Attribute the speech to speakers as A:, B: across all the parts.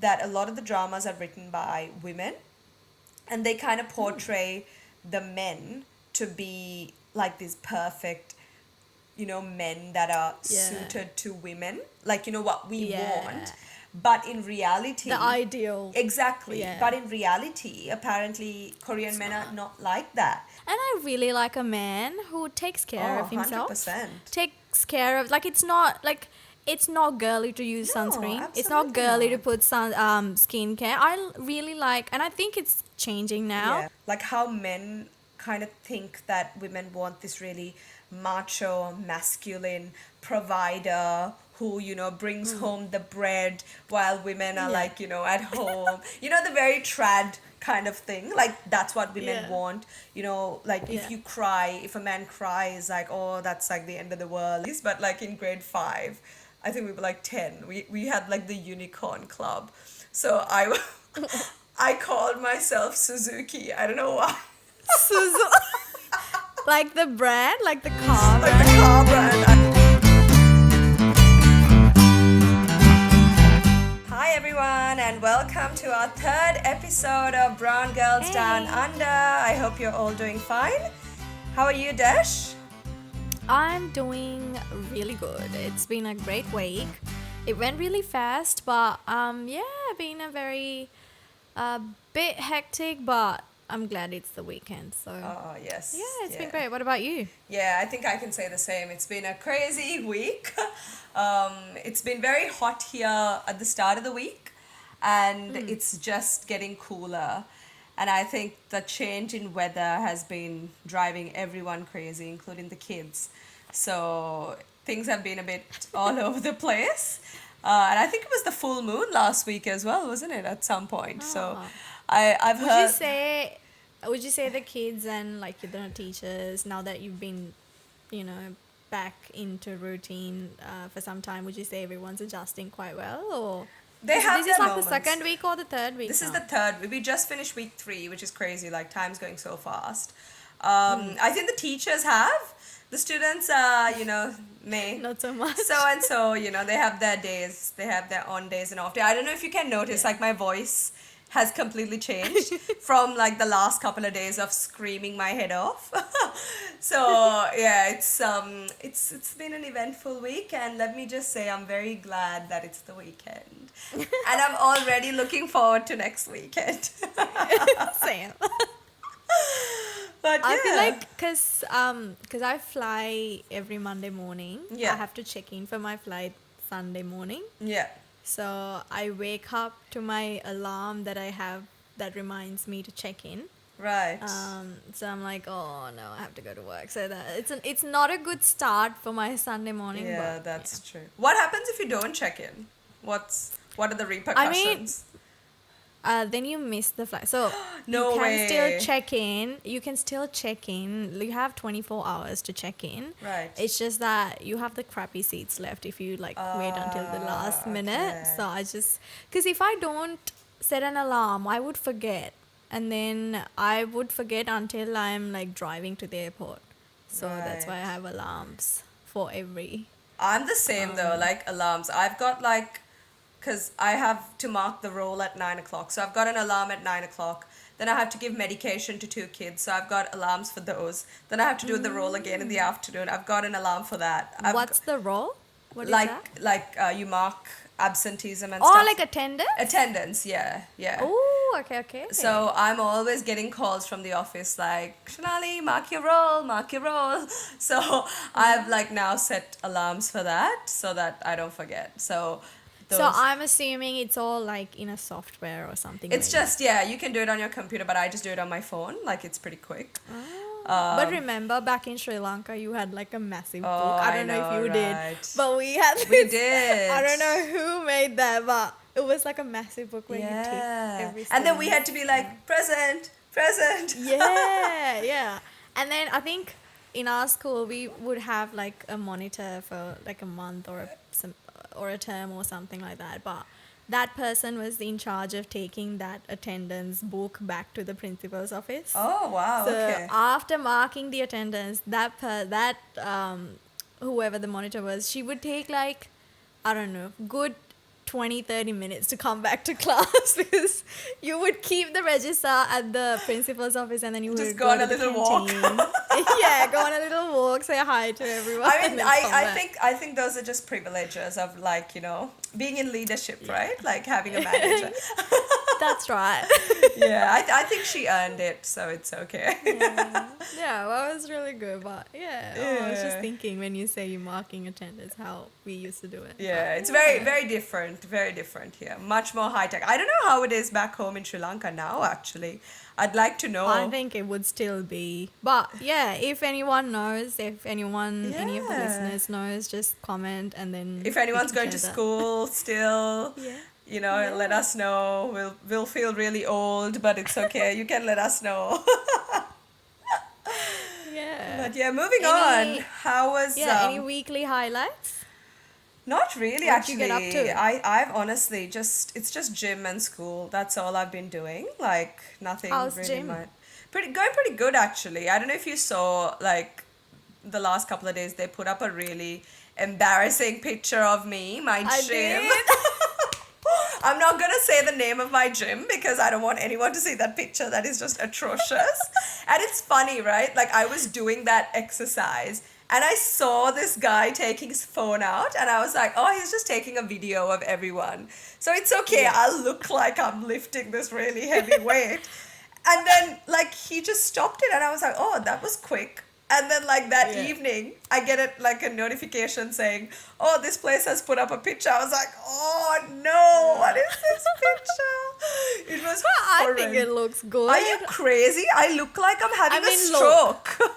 A: that a lot of the dramas are written by women, and they kind of portray the men to be like these perfect, men that are
B: Yeah.
A: suited to women, like, what we
B: Yeah.
A: want. But in reality,
B: The ideal.
A: exactly.
B: Yeah.
A: But in reality, apparently, Korean men are not like that.
B: And I really like a man who takes care
A: Oh,
B: of himself.
A: 100%.
B: Takes care of, like, it's not girly to use
A: No,
B: sunscreen. It's not
A: absolutely
B: girly to
A: not.
B: put skincare. I really like, and I think it's changing now.
A: Yeah, like how men kind of think that women want this really macho, masculine provider who, brings home the bread while women are
B: Yeah.
A: like, at home. The very trad kind of thing. Like that's what women
B: Yeah.
A: want. Like if
B: Yeah.
A: you cry, if a man cries, like, oh, that's like the end of the world. But like in grade 5, I think we were like 10. We had like the unicorn club. So I called myself Suzuki. I don't know why.
B: Like the brand, like the car
A: Like the
B: brand.
A: car brand. Hi everyone, and welcome to our third episode of Brown Girls
B: Hey.
A: Down Under. I hope you're all doing fine. How are you, Dash?
B: I'm doing really good. It's been a great week. It went really fast, but been a very bit hectic, but I'm glad it's the weekend. So
A: Oh, yes.
B: yeah, it's been great. What about you?
A: Yeah, I think I can say the same. It's been a crazy week. It's been very hot here at the start of the week, and it's just getting cooler. And I think the change in weather has been driving everyone crazy, including the kids. So things have been a bit all over the place. And I think it was the full moon last week as well, wasn't it, at some point? So
B: Ah.
A: I've
B: Would
A: heard.
B: you say the kids and like the teachers, now that you've been, back into routine for some time, would you say everyone's adjusting quite well, or
A: They have
B: this is
A: their
B: like the
A: moments.
B: second week or the third week?
A: This is
B: now?
A: the third. We just finished week 3, which is crazy. Like time's going so fast.
B: Hmm.
A: I think the teachers have. The students are, may.
B: Not so much.
A: So and so, they have their days. They have their on days and off days. I don't know if you can notice,
B: Yeah.
A: like my voice has completely changed from like the last couple of days of screaming my head off. So yeah, it's been an eventful week, and let me just say I'm very glad that it's the weekend, and I'm already looking forward to next weekend.
B: Same.
A: But yeah.
B: I feel like because I fly every Monday morning.
A: Yeah.
B: I have to check in for my flight Sunday morning.
A: Yeah.
B: So I wake up to my alarm that I have that reminds me to check in.
A: Right.
B: So I'm like, oh no, I have to go to work. So that it's not a good start for my Sunday morning.
A: Yeah,
B: but,
A: that's true. What happens if you don't check in? What are the repercussions?
B: then you miss the flight. So
A: No
B: you can
A: way.
B: still check in. You can still check in. You have 24 hours to check in.
A: Right.
B: It's just that you have the crappy seats left if you wait until the last minute.
A: Okay.
B: So because if I don't set an alarm, I would forget. And then I would forget until I'm like driving to the airport. So that's why I
A: Right.
B: have alarms for every.
A: I'm the same though, like alarms. I've got like, because I have to mark the roll at 9 o'clock. So I've got an alarm at 9 o'clock. Then I have to give medication to 2 kids. So I've got alarms for those. Then I have to do the roll again in the afternoon. I've got an alarm for that.
B: What's the role? What is
A: like
B: that?
A: like you mark absenteeism and
B: Oh,
A: stuff.
B: like attendance?
A: Attendance, yeah.
B: Oh, okay.
A: So I'm always getting calls from the office like, Shanali, mark your roll, mark your roll. So I've like now set alarms for that so that I don't forget. So
B: I'm assuming it's all like in a software or something.
A: it's
B: maybe.
A: just, yeah, you can do it on your computer, but I just do it on my phone. Like it's pretty quick.
B: But remember, back in Sri Lanka, you had like a massive book.
A: Oh,
B: I
A: I
B: don't know if
A: know,
B: you did,
A: right.
B: but we had.
A: We
B: this-
A: did.
B: I don't know who made that, but it was like a massive book where you
A: Yeah.
B: tick every.
A: And then we
B: student's-
A: had to be like, present.
B: Yeah. And then I think in our school we would have like a monitor for like a month or a term or something like that. But that person was in charge of taking that attendance book back to the principal's office.
A: Oh, wow.
B: So
A: Okay.
B: after marking the attendance, whoever the monitor was, she would take like, I don't know, good 20-30 minutes to come back to class because you would keep the register at the principal's office and then you
A: Just
B: would
A: go
B: go
A: on
B: to
A: a
B: the
A: little walk.
B: canteen. Yeah, go on a little walk, say hi to everyone.
A: I
B: and
A: mean,
B: then come
A: I
B: back.
A: think I think those are just privileges of like, being in leadership, right? Like having a manager.
B: That's right.
A: Yeah, I think she earned it, so it's okay.
B: Yeah, well, it was really good. But I was just
A: Yeah.
B: thinking when you say you're marking attendance, how we used to do it.
A: Yeah,
B: But,
A: it's very different here. Much more high tech. I don't know how it is back home in Sri Lanka now, actually. I'd like to know.
B: I think it would still be. But yeah, if anyone knows, if anyone, any of the
A: Yeah.
B: listeners knows, just comment and then.
A: If
B: we
A: anyone's
B: can
A: going to
B: share that.
A: school still,
B: Yeah.
A: let us know. We'll feel really old, but it's okay. You can let us know.
B: Yeah.
A: But yeah, moving
B: Any-
A: on. How was
B: Any weekly highlights?
A: Not really,
B: What'd you
A: actually.
B: get up to?
A: I've honestly it's just gym and school. That's all I've been doing. Like nothing
B: How's
A: really
B: gym?
A: much. Going pretty good actually. I don't know if you saw like the last couple of days they put up a really embarrassing picture of me, my
B: I
A: gym.
B: did.
A: I'm not gonna say the name of my gym because I don't want anyone to see that picture. That is just atrocious. And it's funny, right? Like I was doing that exercise and I saw this guy taking his phone out and I was like, oh, he's just taking a video of everyone. So it's okay.
B: Yeah.
A: I'll look like I'm lifting this really heavy weight. And then like he just stopped it and I was like, oh, that was quick. And then like that
B: Yeah.
A: evening, I get it like a notification saying, oh, this place has put up a picture. I was like, oh no, what is this picture? It was
B: I
A: horrendous.
B: think it looks good.
A: Are you crazy? I look like I'm having a
B: look.
A: stroke.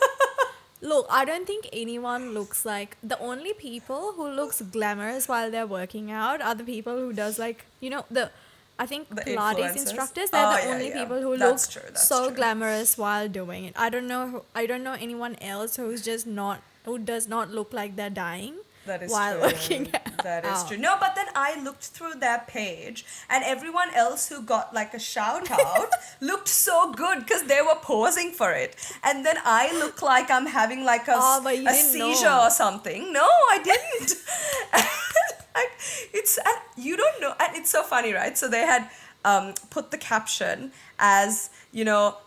B: Look, I don't think anyone looks like the only people who looks glamorous while they're working out are the people who does like I think
A: The
B: Pilates
A: influencers?
B: instructors. They're
A: Oh,
B: the
A: yeah,
B: only
A: yeah.
B: people who
A: That's
B: look
A: true, that's
B: so
A: true.
B: glamorous while doing it. I don't know anyone else who does not look like they're dying
A: That is
B: while
A: true.
B: working
A: That is
B: out.
A: true. No, but then I looked through their page and everyone else who got like a shout out looked so good because they were posing for it. And then I look like I'm having like
B: Oh, but you
A: a
B: didn't
A: seizure
B: know.
A: or something. No, I didn't. Like, and you don't know. And it's so funny, right? So they had put the caption as,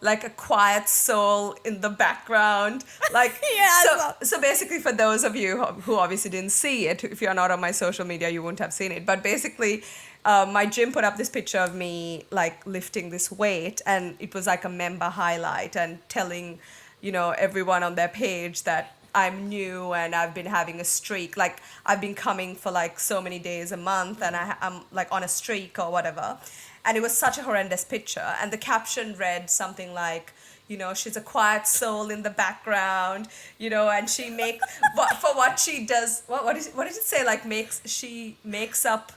A: like a quiet soul in the background. Like,
B: Yeah, I
A: so basically for those of you who obviously didn't see it, if you're not on my social media, you wouldn't have seen it. But basically, my gym put up this picture of me like lifting this weight and it was like a member highlight and telling, everyone on their page that I'm new and I've been having a streak. Like I've been coming for like so many days a month and I'm like on a streak or whatever. And it was such a horrendous picture. And the caption read something like, she's a quiet soul in the background, and she makes, for what she does, what did it say? Like she makes up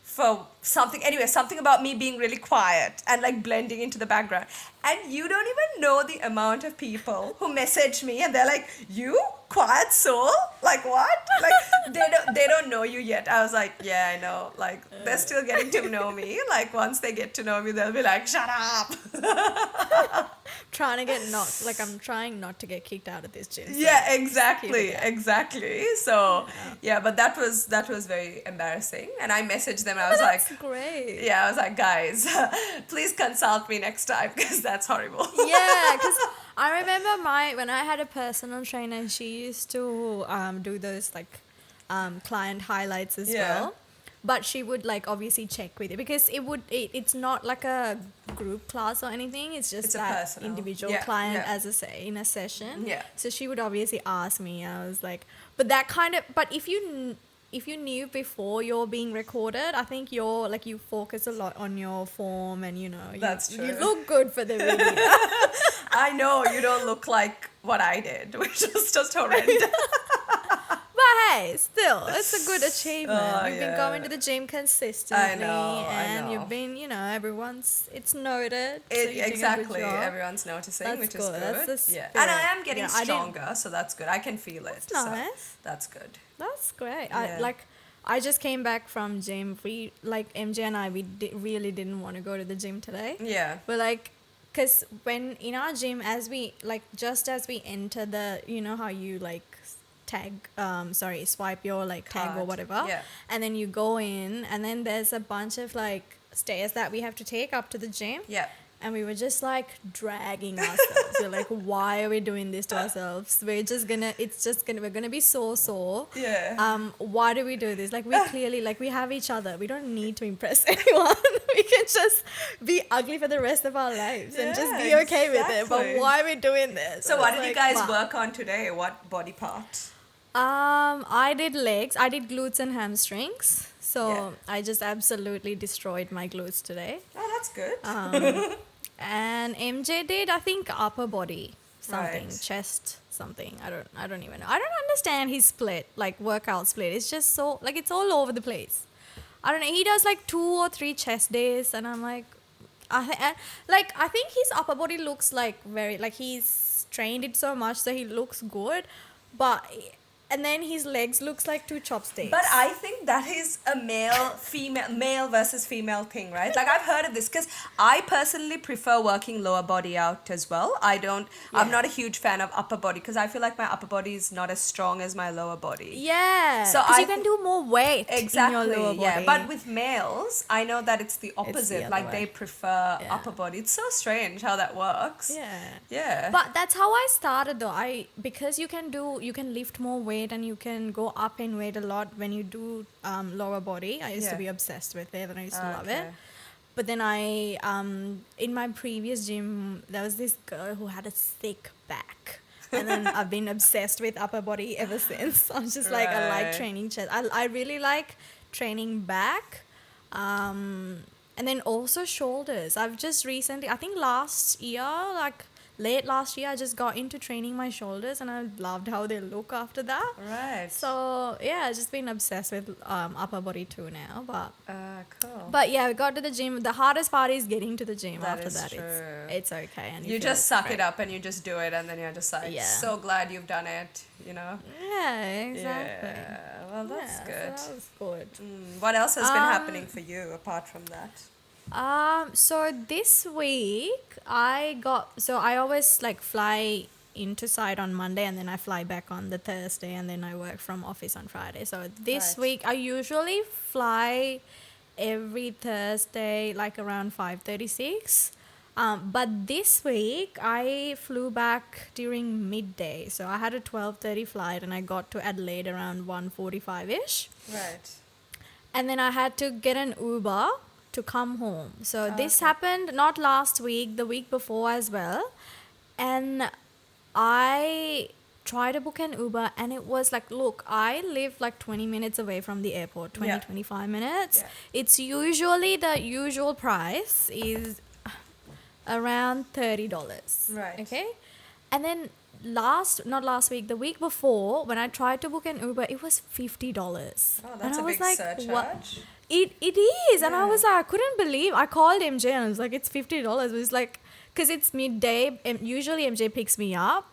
A: for something, anyway, something about me being really quiet and like blending into the background. And you don't even know the amount of people who message me and they're like, you quiet soul? Like what? Like they don't know you yet. I was like, yeah, I know. Like they're still getting to know me. Like once they get to know me, they'll be like, shut up.
B: I'm trying not to get kicked out of this gym. So
A: Yeah,
B: keep
A: exactly,
B: it up.
A: exactly. So yeah, but that was very embarrassing. And I messaged them. I was like,
B: That's great.
A: yeah, I was like, guys, please consult me next time because that's horrible.
B: Yeah, because I remember when I had a personal trainer, she used to do those like client highlights as
A: Yeah.
B: well. But she would like obviously check with it because it's not like a group class or anything. It's just
A: It's a
B: that
A: personal.
B: individual
A: Yeah,
B: client
A: yeah.
B: in a session.
A: Yeah.
B: So she would obviously ask me. I was like, but if you knew before you're being recorded, I think you focus a lot on your form and
A: That's
B: you
A: true.
B: look good for the video.
A: I know you don't look like what I did, which was just horrendous.
B: But hey, still, it's a good achievement.
A: Oh,
B: You've been
A: yeah.
B: going to the gym consistently,
A: I
B: and
A: know.
B: you've been, it's noted. So you're doing a good
A: Exactly.
B: job.
A: Everyone's noticing,
B: That's
A: which is
B: good.
A: good.
B: That's the
A: Yeah.
B: spirit.
A: And I am getting
B: I didn't-
A: stronger, so that's good. I can feel it.
B: That's
A: so
B: nice.
A: that's good.
B: That's great.
A: Yeah.
B: I just came back from gym. We MJ and I really didn't want to go to the gym today.
A: Yeah.
B: But because when in our gym, just as we enter the, how you swipe your like tag or
A: Card.
B: whatever.
A: Yeah.
B: And then you go in, and then there's a bunch of like stairs that we have to take up to the gym.
A: Yeah.
B: And we were just like dragging ourselves. We're like, why are we doing this to ourselves? We're gonna be so sore.
A: Yeah.
B: Why do we do this? Like, we clearly, like, we have each other. We don't need to impress anyone. We can just be ugly for the rest of our lives and just be
A: Yeah,
B: okay with it. But
A: exactly.
B: why are we doing this?
A: So what
B: It's
A: did you
B: like,
A: guys
B: fuck.
A: work on today? What body part?
B: I did legs. I did glutes and hamstrings. So
A: Yeah.
B: I just absolutely destroyed my glutes today.
A: Oh, that's good.
B: And MJ did, I think, upper body something,
A: Right.
B: chest something. I don't even know. I don't understand his split, like workout split. It's just so like it's all over the place. I don't know. He does like 2 or 3 chest days, and I'm like, I think his upper body looks like very like he's trained it so much, so he looks good, but. And then his legs looks like 2 chopsticks.
A: But I think that is a male versus female thing, right? Like I've heard of this because I personally prefer working lower body out as well. I'm
B: Yeah.
A: not a huge fan of upper body because I feel like my upper body is not as strong as my lower body.
B: Yeah.
A: So
B: So
A: I
B: you can
A: thi-
B: do more weight
A: Exactly.
B: in your lower body.
A: Yeah. But with males, I know that it's the opposite.
B: other
A: Like
B: way.
A: they prefer
B: Yeah.
A: upper body. It's so strange how that works.
B: Yeah.
A: Yeah.
B: But that's how I started though. Because you can lift more weight and you can go up in weight a lot when you do lower body. I used
A: Yeah.
B: to be obsessed with it and I used to love
A: Okay.
B: it. But then I in my previous gym there was this girl who had a thick back. And then I've been obsessed with upper body ever since. I'm just like I like
A: Right.
B: training chest. I really like training back. And then also shoulders. I've just recently, I think last year, like late last year, I just got into training my shoulders and I loved how they look after that.
A: Right.
B: So yeah, I've just been obsessed with upper body too now.
A: Cool.
B: But yeah, we got to the gym. The hardest part is getting to the gym.
A: That
B: After
A: is
B: that,
A: true.
B: it's okay. And
A: You
B: feel
A: just suck
B: great.
A: it up and you just do it, and then you're just like,
B: Yeah.
A: so glad you've done it, you know?
B: Yeah, exactly.
A: Yeah, well, that's
B: Yeah,
A: good.
B: So that was good.
A: What else has been happening for you apart from that?
B: So this week I always like fly into site on Monday and then I fly back on the Thursday and then I work from office on Friday. So this
A: Right.
B: week I usually fly every Thursday like around 5:36. But this week I flew back during midday. So I had a 12:30 flight and I got to Adelaide around 1:45ish.
A: Right.
B: And then I had to get an Uber to come home. So this
A: Okay.
B: happened not last week, the week before as well. And I tried to book an Uber and it was like, look, I live like 20 minutes away from the airport, 25 minutes.
A: Yeah.
B: It's usually the usual price is around $30.
A: Right.
B: Okay. And then not last week, the week before, when I tried to book an Uber, it was $50.
A: Oh,
B: And
A: that's
B: I
A: a
B: was
A: big
B: like,
A: surcharge.
B: what? It is, and I
A: Yeah.
B: was like, I couldn't believe. I called MJ and I was like, it's $50. It was like, because it's midday. Usually MJ picks me up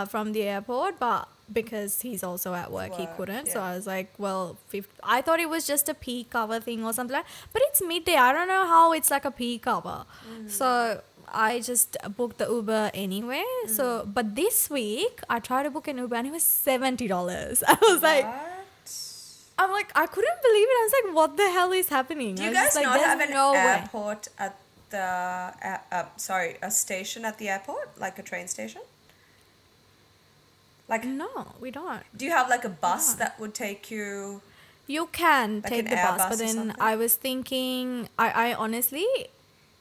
B: from the airport, but because he's also at work, he
A: Work,
B: couldn't. So
A: yeah.
B: I was like, well, I thought it was just a peak cover thing or something, but it's midday. I don't know how it's like a peak cover. So I just booked the Uber anyway. So, but this week I tried to book an Uber and it was $70. I was like.
A: What?
B: I'm like, I couldn't believe it. I was like, what the hell is happening?
A: Do
B: I
A: you
B: was
A: guys
B: just like,
A: not
B: there's
A: have an
B: no way.
A: airport at the, a station at the airport? Like a train station? Like,
B: No, we don't.
A: do you have like a bus
B: No.
A: that would take you?
B: You can
A: Like
B: take
A: an
B: the bus,
A: Airbus
B: but
A: or
B: then
A: something?
B: I was thinking, I honestly,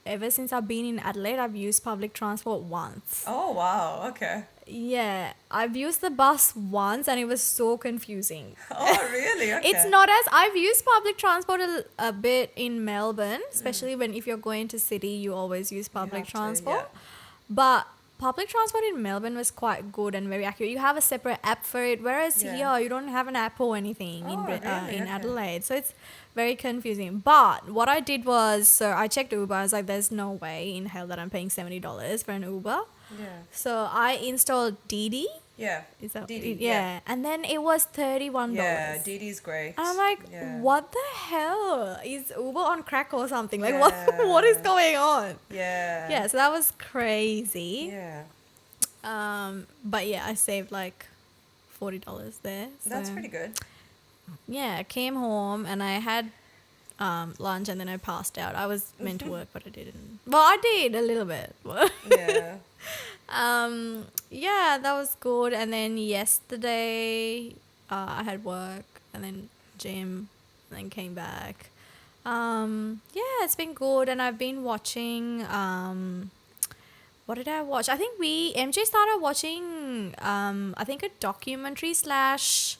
B: ever since I've been in Adelaide, I've used public transport once.
A: Oh, wow. Okay.
B: Yeah, I've used the bus once and it was so confusing.
A: Oh, really? Okay.
B: It's not as I've used public transport a bit in Melbourne, especially if you're going to city, you always use public
A: have to,
B: transport.
A: yeah.
B: But public transport in Melbourne was quite good and very accurate. You have a separate app for it, whereas
A: Yeah.
B: here you don't have an app or anything
A: Oh,
B: in
A: really?
B: in
A: Okay.
B: Adelaide. So it's very confusing. But what I did was, so I checked Uber. I was like, there's no way in hell that I'm paying $70 for an Uber.
A: Yeah.
B: So I installed Didi.
A: Yeah.
B: Is that
A: Didi,
B: yeah. And then it was $31.
A: Yeah, Didi's great.
B: And I'm like,
A: Yeah.
B: what the hell? Is Uber on crack or something? Like,
A: Yeah.
B: what is going on?
A: Yeah.
B: Yeah, so that was crazy.
A: Yeah.
B: But yeah, I saved like $40 there. So,
A: That's pretty good.
B: yeah, I came home and I had lunch and then I passed out. I was meant to work, but I didn't. Well, I did a little bit.
A: Yeah.
B: Yeah, that was good. And then yesterday, I had work and then gym and then came back. Yeah, it's been good. And I've been watching, what did I watch? I think MJ started watching, I think a documentary slash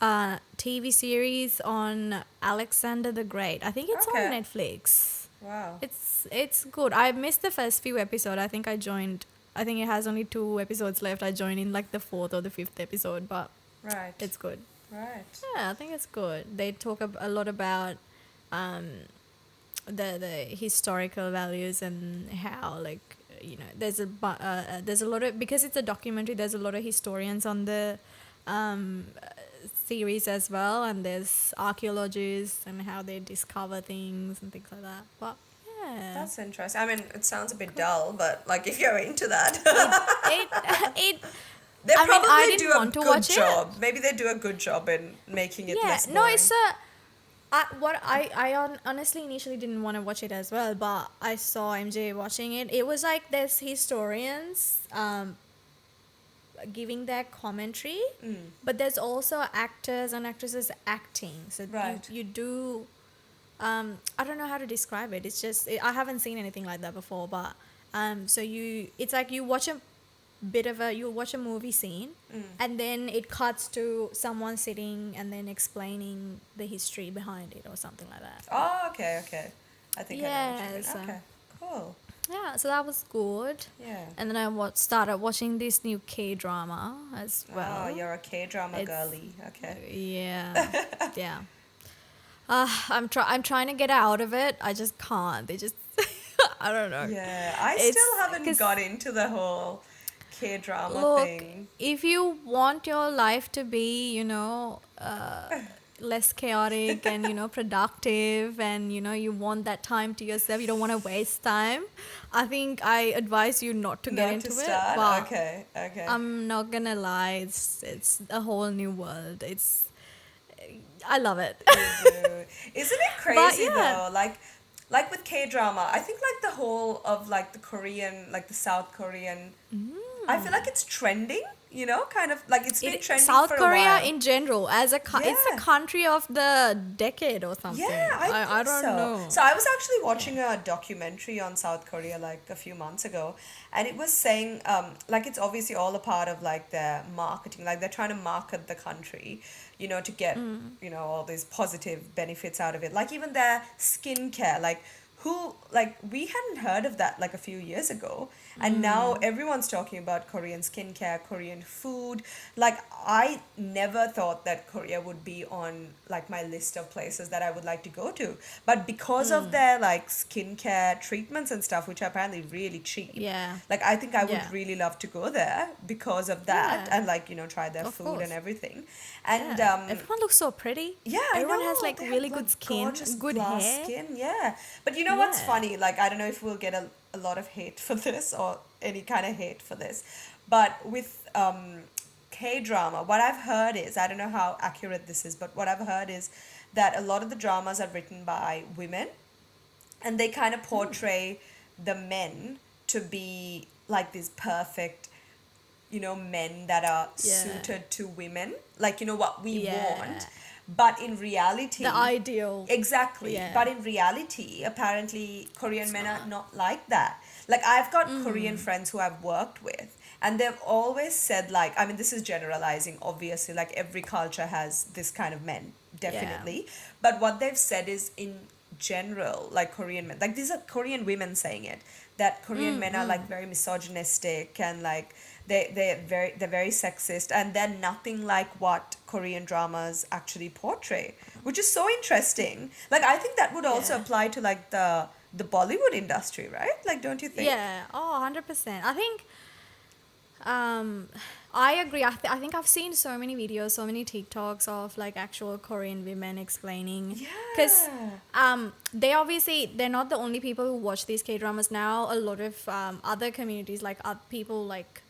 B: TV series on Alexander the Great. I think it's on
A: Okay.
B: Netflix.
A: Wow.
B: It's good. I missed the first few episodes. I think it has only 2 episodes left. I joined in like the 4th or the 5th episode, but
A: Right.
B: it's good.
A: Right.
B: Yeah, I think it's good. They talk a lot about the historical values and how, like, there's a lot of, because it's a documentary, there's a lot of historians on the series as well, and there's archaeologists and how they discover things and things like that. But yeah,
A: That's interesting. I mean, it sounds a bit dull, but like if you're into that,
B: it
A: they
B: I mean,
A: probably
B: I didn't
A: do a
B: want to
A: good
B: watch it.
A: job. Maybe they do a good job in making it
B: Yeah,
A: less
B: no,
A: boring.
B: it's honestly initially didn't want to watch it as well, but I saw MJ watching it. It was like there's historians giving their commentary, but there's also actors and actresses acting. So
A: Right.
B: you do, I don't know how to describe it. It's just I haven't seen anything like that before, but so it's like you watch a movie scene, and then it cuts to someone sitting and then explaining the history behind it or something like that.
A: Oh, okay, okay. I think I know what you mean.
B: Yes.
A: Okay, cool.
B: Yeah, so that was good.
A: Yeah.
B: And then I started watching this new K-drama as well.
A: Oh, you're a K-drama
B: It's-
A: girly. Okay.
B: Yeah, yeah. I'm trying to get out of it. I just can't. They just, I don't know.
A: Yeah, I
B: It's-
A: still haven't
B: 'cause
A: got into the whole K-drama
B: Look,
A: thing.
B: if you want your life to be, less chaotic and, productive, and, you want that time to yourself, you don't want to waste time, I think I advise you not to get
A: Not
B: into
A: to
B: it.
A: start?
B: But
A: Okay, okay.
B: I'm not gonna lie, it's a whole new world. I love it.
A: You do. Isn't it crazy
B: yeah.
A: though? Like with K-drama, I think like the whole of like the Korean, like the South Korean, I feel like it's trending, kind of like it's been trending
B: South
A: for a
B: Korea
A: while.
B: in general, it's
A: Yeah.
B: the country of the decade or something.
A: Yeah, I think
B: don't
A: so.
B: know.
A: So I was actually watching a documentary on South Korea like a few months ago, and it was saying like it's obviously all a part of like their marketing, like they're trying to market the country, to get all these positive benefits out of it. Like even their skincare, like we hadn't heard of that like a few years ago, and now everyone's talking about Korean skincare, Korean food. Like I never thought that Korea would be on like my list of places that I would like to go to, but because of their like skincare treatments and stuff, which are apparently really cheap,
B: Yeah.
A: like I think I would
B: Yeah.
A: really love to go there because of that,
B: Yeah.
A: and like try their
B: Of
A: food
B: course.
A: and everything. And
B: Yeah. Everyone looks so pretty.
A: yeah,
B: Everyone
A: I
B: has
A: know.
B: like
A: They
B: really
A: have,
B: good skin,
A: gorgeous
B: good
A: glass
B: hair.
A: skin. Yeah, but you know what's
B: Yeah.
A: funny? Like I don't know if we'll get a lot of hate for this or any kind of hate for this, but with K-drama, what I've heard is, I don't know how accurate this is, but what I've heard is that a lot of the dramas are written by women, and they kind of portray the men to be like these perfect, men that are
B: Yeah.
A: suited to women, like what we
B: Yeah.
A: want. But in reality,
B: The ideal.
A: exactly.
B: Yeah.
A: But in reality, apparently, Korean men are not like that. Like, I've got Korean friends who I've worked with, and they've always said, like, I mean, this is generalizing, obviously, like, every culture has this kind of men, definitely. But what they've said is, in general, like, Korean men, like, these are Korean women saying it, that Korean men are, like, very misogynistic and, like, they're very sexist, and they're nothing like what Korean dramas actually portray, which is so interesting. Like I think that would also
B: Yeah.
A: apply to like the Bollywood industry, right? Like don't you think?
B: Yeah. Oh, 100%. I think I agree. I think I've seen so many videos, so many TikToks of like actual Korean women explaining. Because they're not the only people who watch these K-dramas now. A lot of other communities, like people like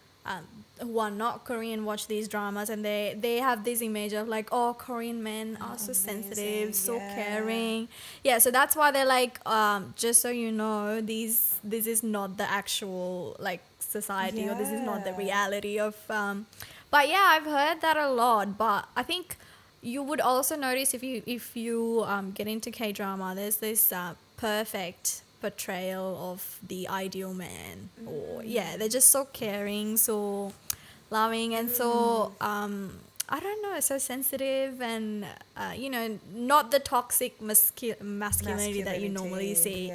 B: who are not Korean watch these dramas, and they have this image of like, oh, Korean men are so sensitive, so caring. Yeah, so that's why they're like, just so you know, this is not the actual like society, or this is not the reality of. But yeah, I've heard that a lot. But I think you would also notice if you get into K drama, there's this perfect portrayal of the ideal man, or yeah, they're just so caring, so loving, and so I don't know, so sensitive, and not the toxic masculinity that you normally see.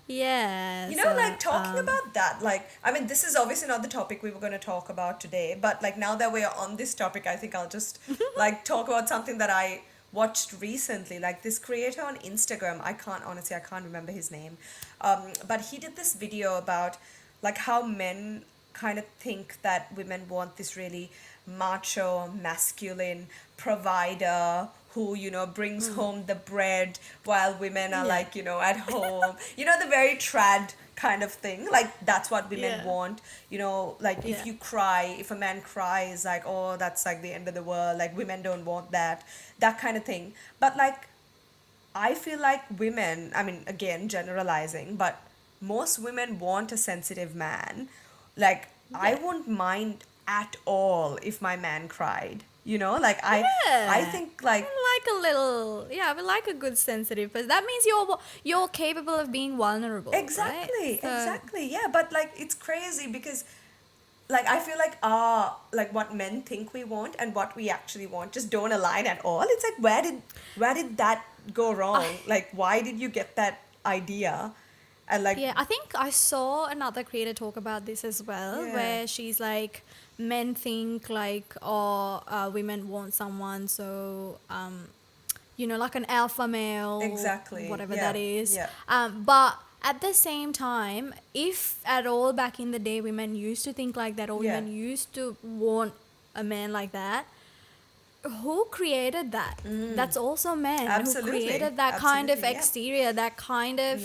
B: Yeah,
A: You know, like talking about that, like, I mean, this is obviously not the topic we were going to talk about today, but like now that we're on this topic, I think I'll just like talk about something that I watched recently. Like this creator on Instagram, I can't remember his name, but he did this video about like how men kind of think that women want this really macho, masculine provider who, brings home the bread while women are
B: Yeah.
A: like, at home. The very trad kind of thing. Like that's what women
B: Yeah.
A: want. Like if
B: Yeah.
A: you cry, if a man cries, like, oh, that's like the end of the world. Like women don't want that. That kind of thing. But like I feel like women, I mean, again, generalizing, but most women want a sensitive man. Like, I
B: Yeah.
A: wouldn't mind at all if my man cried. Like I
B: Yeah.
A: think like
B: I like a little, yeah, I like a good sensitive person. That means you're capable of being vulnerable, right?
A: exactly,
B: So
A: exactly, yeah. But like it's crazy because like I feel like like what men think we want and what we actually want just don't align at all. It's like where did that go
B: I,
A: wrong? Like why did you get that idea? And like
B: yeah, I think I saw another creator talk about this as well,
A: yeah.
B: where she's like, men think like, oh, women want someone, so like an alpha male,
A: Exactly.
B: whatever that
A: Yeah.
B: is.
A: Yeah.
B: But at the same time, if at all back in the day women used to think like that, or
A: Yeah.
B: women used to want a man like that, who created that? That's also men who
A: Absolutely.
B: created that kind of
A: Absolutely. Yeah.
B: exterior, that kind of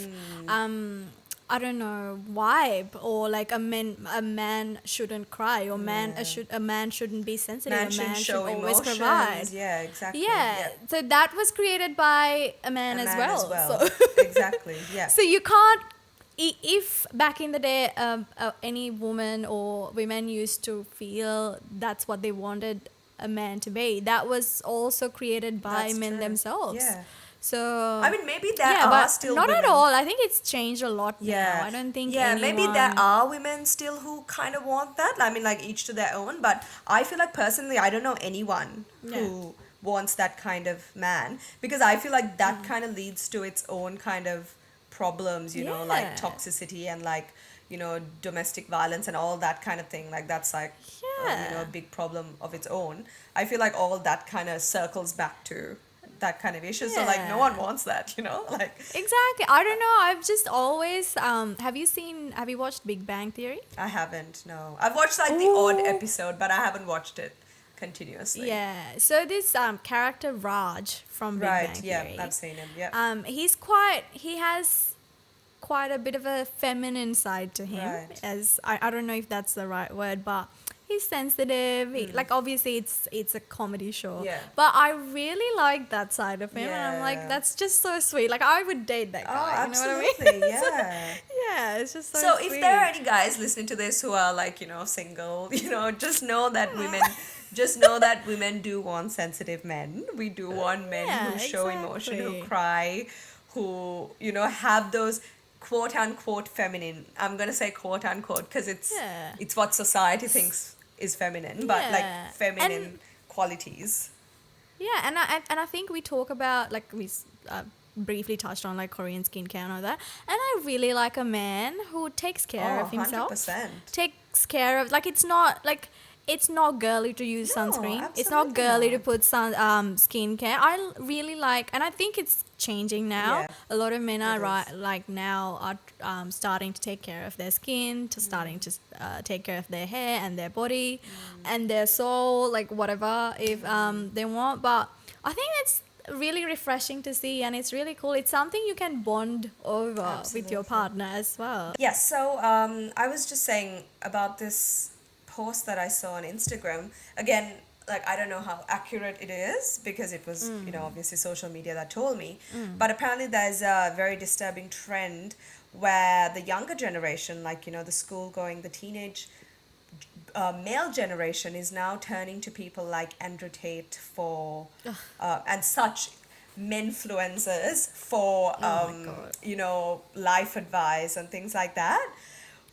B: I don't know, vibe, or like a man shouldn't cry, or a man shouldn't be sensitive,
A: Man
B: a
A: shouldn't
B: man should
A: show
B: always provide.
A: emotions. Yeah. Exactly.
B: Yeah,
A: Yeah.
B: so that was created by a
A: A
B: man as
A: man as
B: well.
A: well.
B: So
A: Exactly. Yeah.
B: so you can't, if back in the day any woman or women used to feel that's what they wanted a man to be, that was also created by
A: That's
B: men
A: true.
B: themselves.
A: Yeah. I
B: So
A: mean, maybe there
B: yeah,
A: are
B: but
A: still
B: not at
A: women.
B: all. I think it's changed a lot now.
A: Yeah.
B: I don't think
A: Yeah, maybe there
B: anyone.
A: are women still who kind of want that. I mean, like each to their own. But I feel like personally, I don't know anyone
B: Yeah.
A: who wants that kind of man because I feel like that kind of leads to its own kind of problems, like
B: Yeah.
A: toxicity and like, domestic violence and all that kind of thing. Like that's like, a
B: Yeah.
A: big problem of its own. I feel like all that kind of circles back to that kind of issue. So like no one
B: Yeah.
A: wants that, like
B: Exactly. I don't know. I've just always have you watched Big Bang Theory?
A: I haven't, no. I've watched like the odd episode, but I haven't watched it continuously.
B: Yeah. So this character Raj from Big
A: Right,
B: Bang
A: yeah,
B: Theory.
A: I've seen him, yeah.
B: He has quite a bit of a feminine side to him.
A: Right.
B: As I don't know if that's the right word, but he's sensitive. Like obviously it's a comedy show.
A: Yeah.
B: But I really like that side of him, and I'm like,
A: Yeah.
B: that's just so sweet. Like I would date that
A: Oh,
B: guy. You know what I mean?
A: absolutely, yeah.
B: Yeah, it's just so
A: So
B: sweet.
A: if there are any guys listening to this who are like, single, just know that women do want sensitive men. We do want men
B: Yeah,
A: who show emotion, who
B: exactly.
A: cry, who, have those quote unquote feminine. I'm gonna say quote unquote because
B: Yeah.
A: it's what society thinks is feminine, but like
B: Yeah.
A: feminine
B: And
A: qualities.
B: yeah, and I think we talk about, like, briefly touched on like Korean skincare and all that, and I really like a man who takes care
A: Oh,
B: of himself,
A: 100%.
B: takes care of, like, it's not girly to use
A: No,
B: sunscreen. It's not
A: absolutely
B: girly to
A: not.
B: put skincare. Really like, and I think it's changing now.
A: Yeah,
B: A lot of men are
A: it is.
B: like now are starting to take care of their skin, to starting to take care of their hair and their body and their soul, like whatever if they want. But I think it's really refreshing to see, and it's really cool. It's something you can bond over with your
A: Absolutely.
B: partner as well.
A: Yes, so I was just saying about this post that I saw on Instagram. Again, like I don't know how accurate it is because it was, obviously social media that told me. But apparently there's a very disturbing trend where the younger generation, like, the school going, the teenage male generation is now turning to people like Andrew Tate for and such menfluencers for
B: Oh my God.
A: life advice and things like that,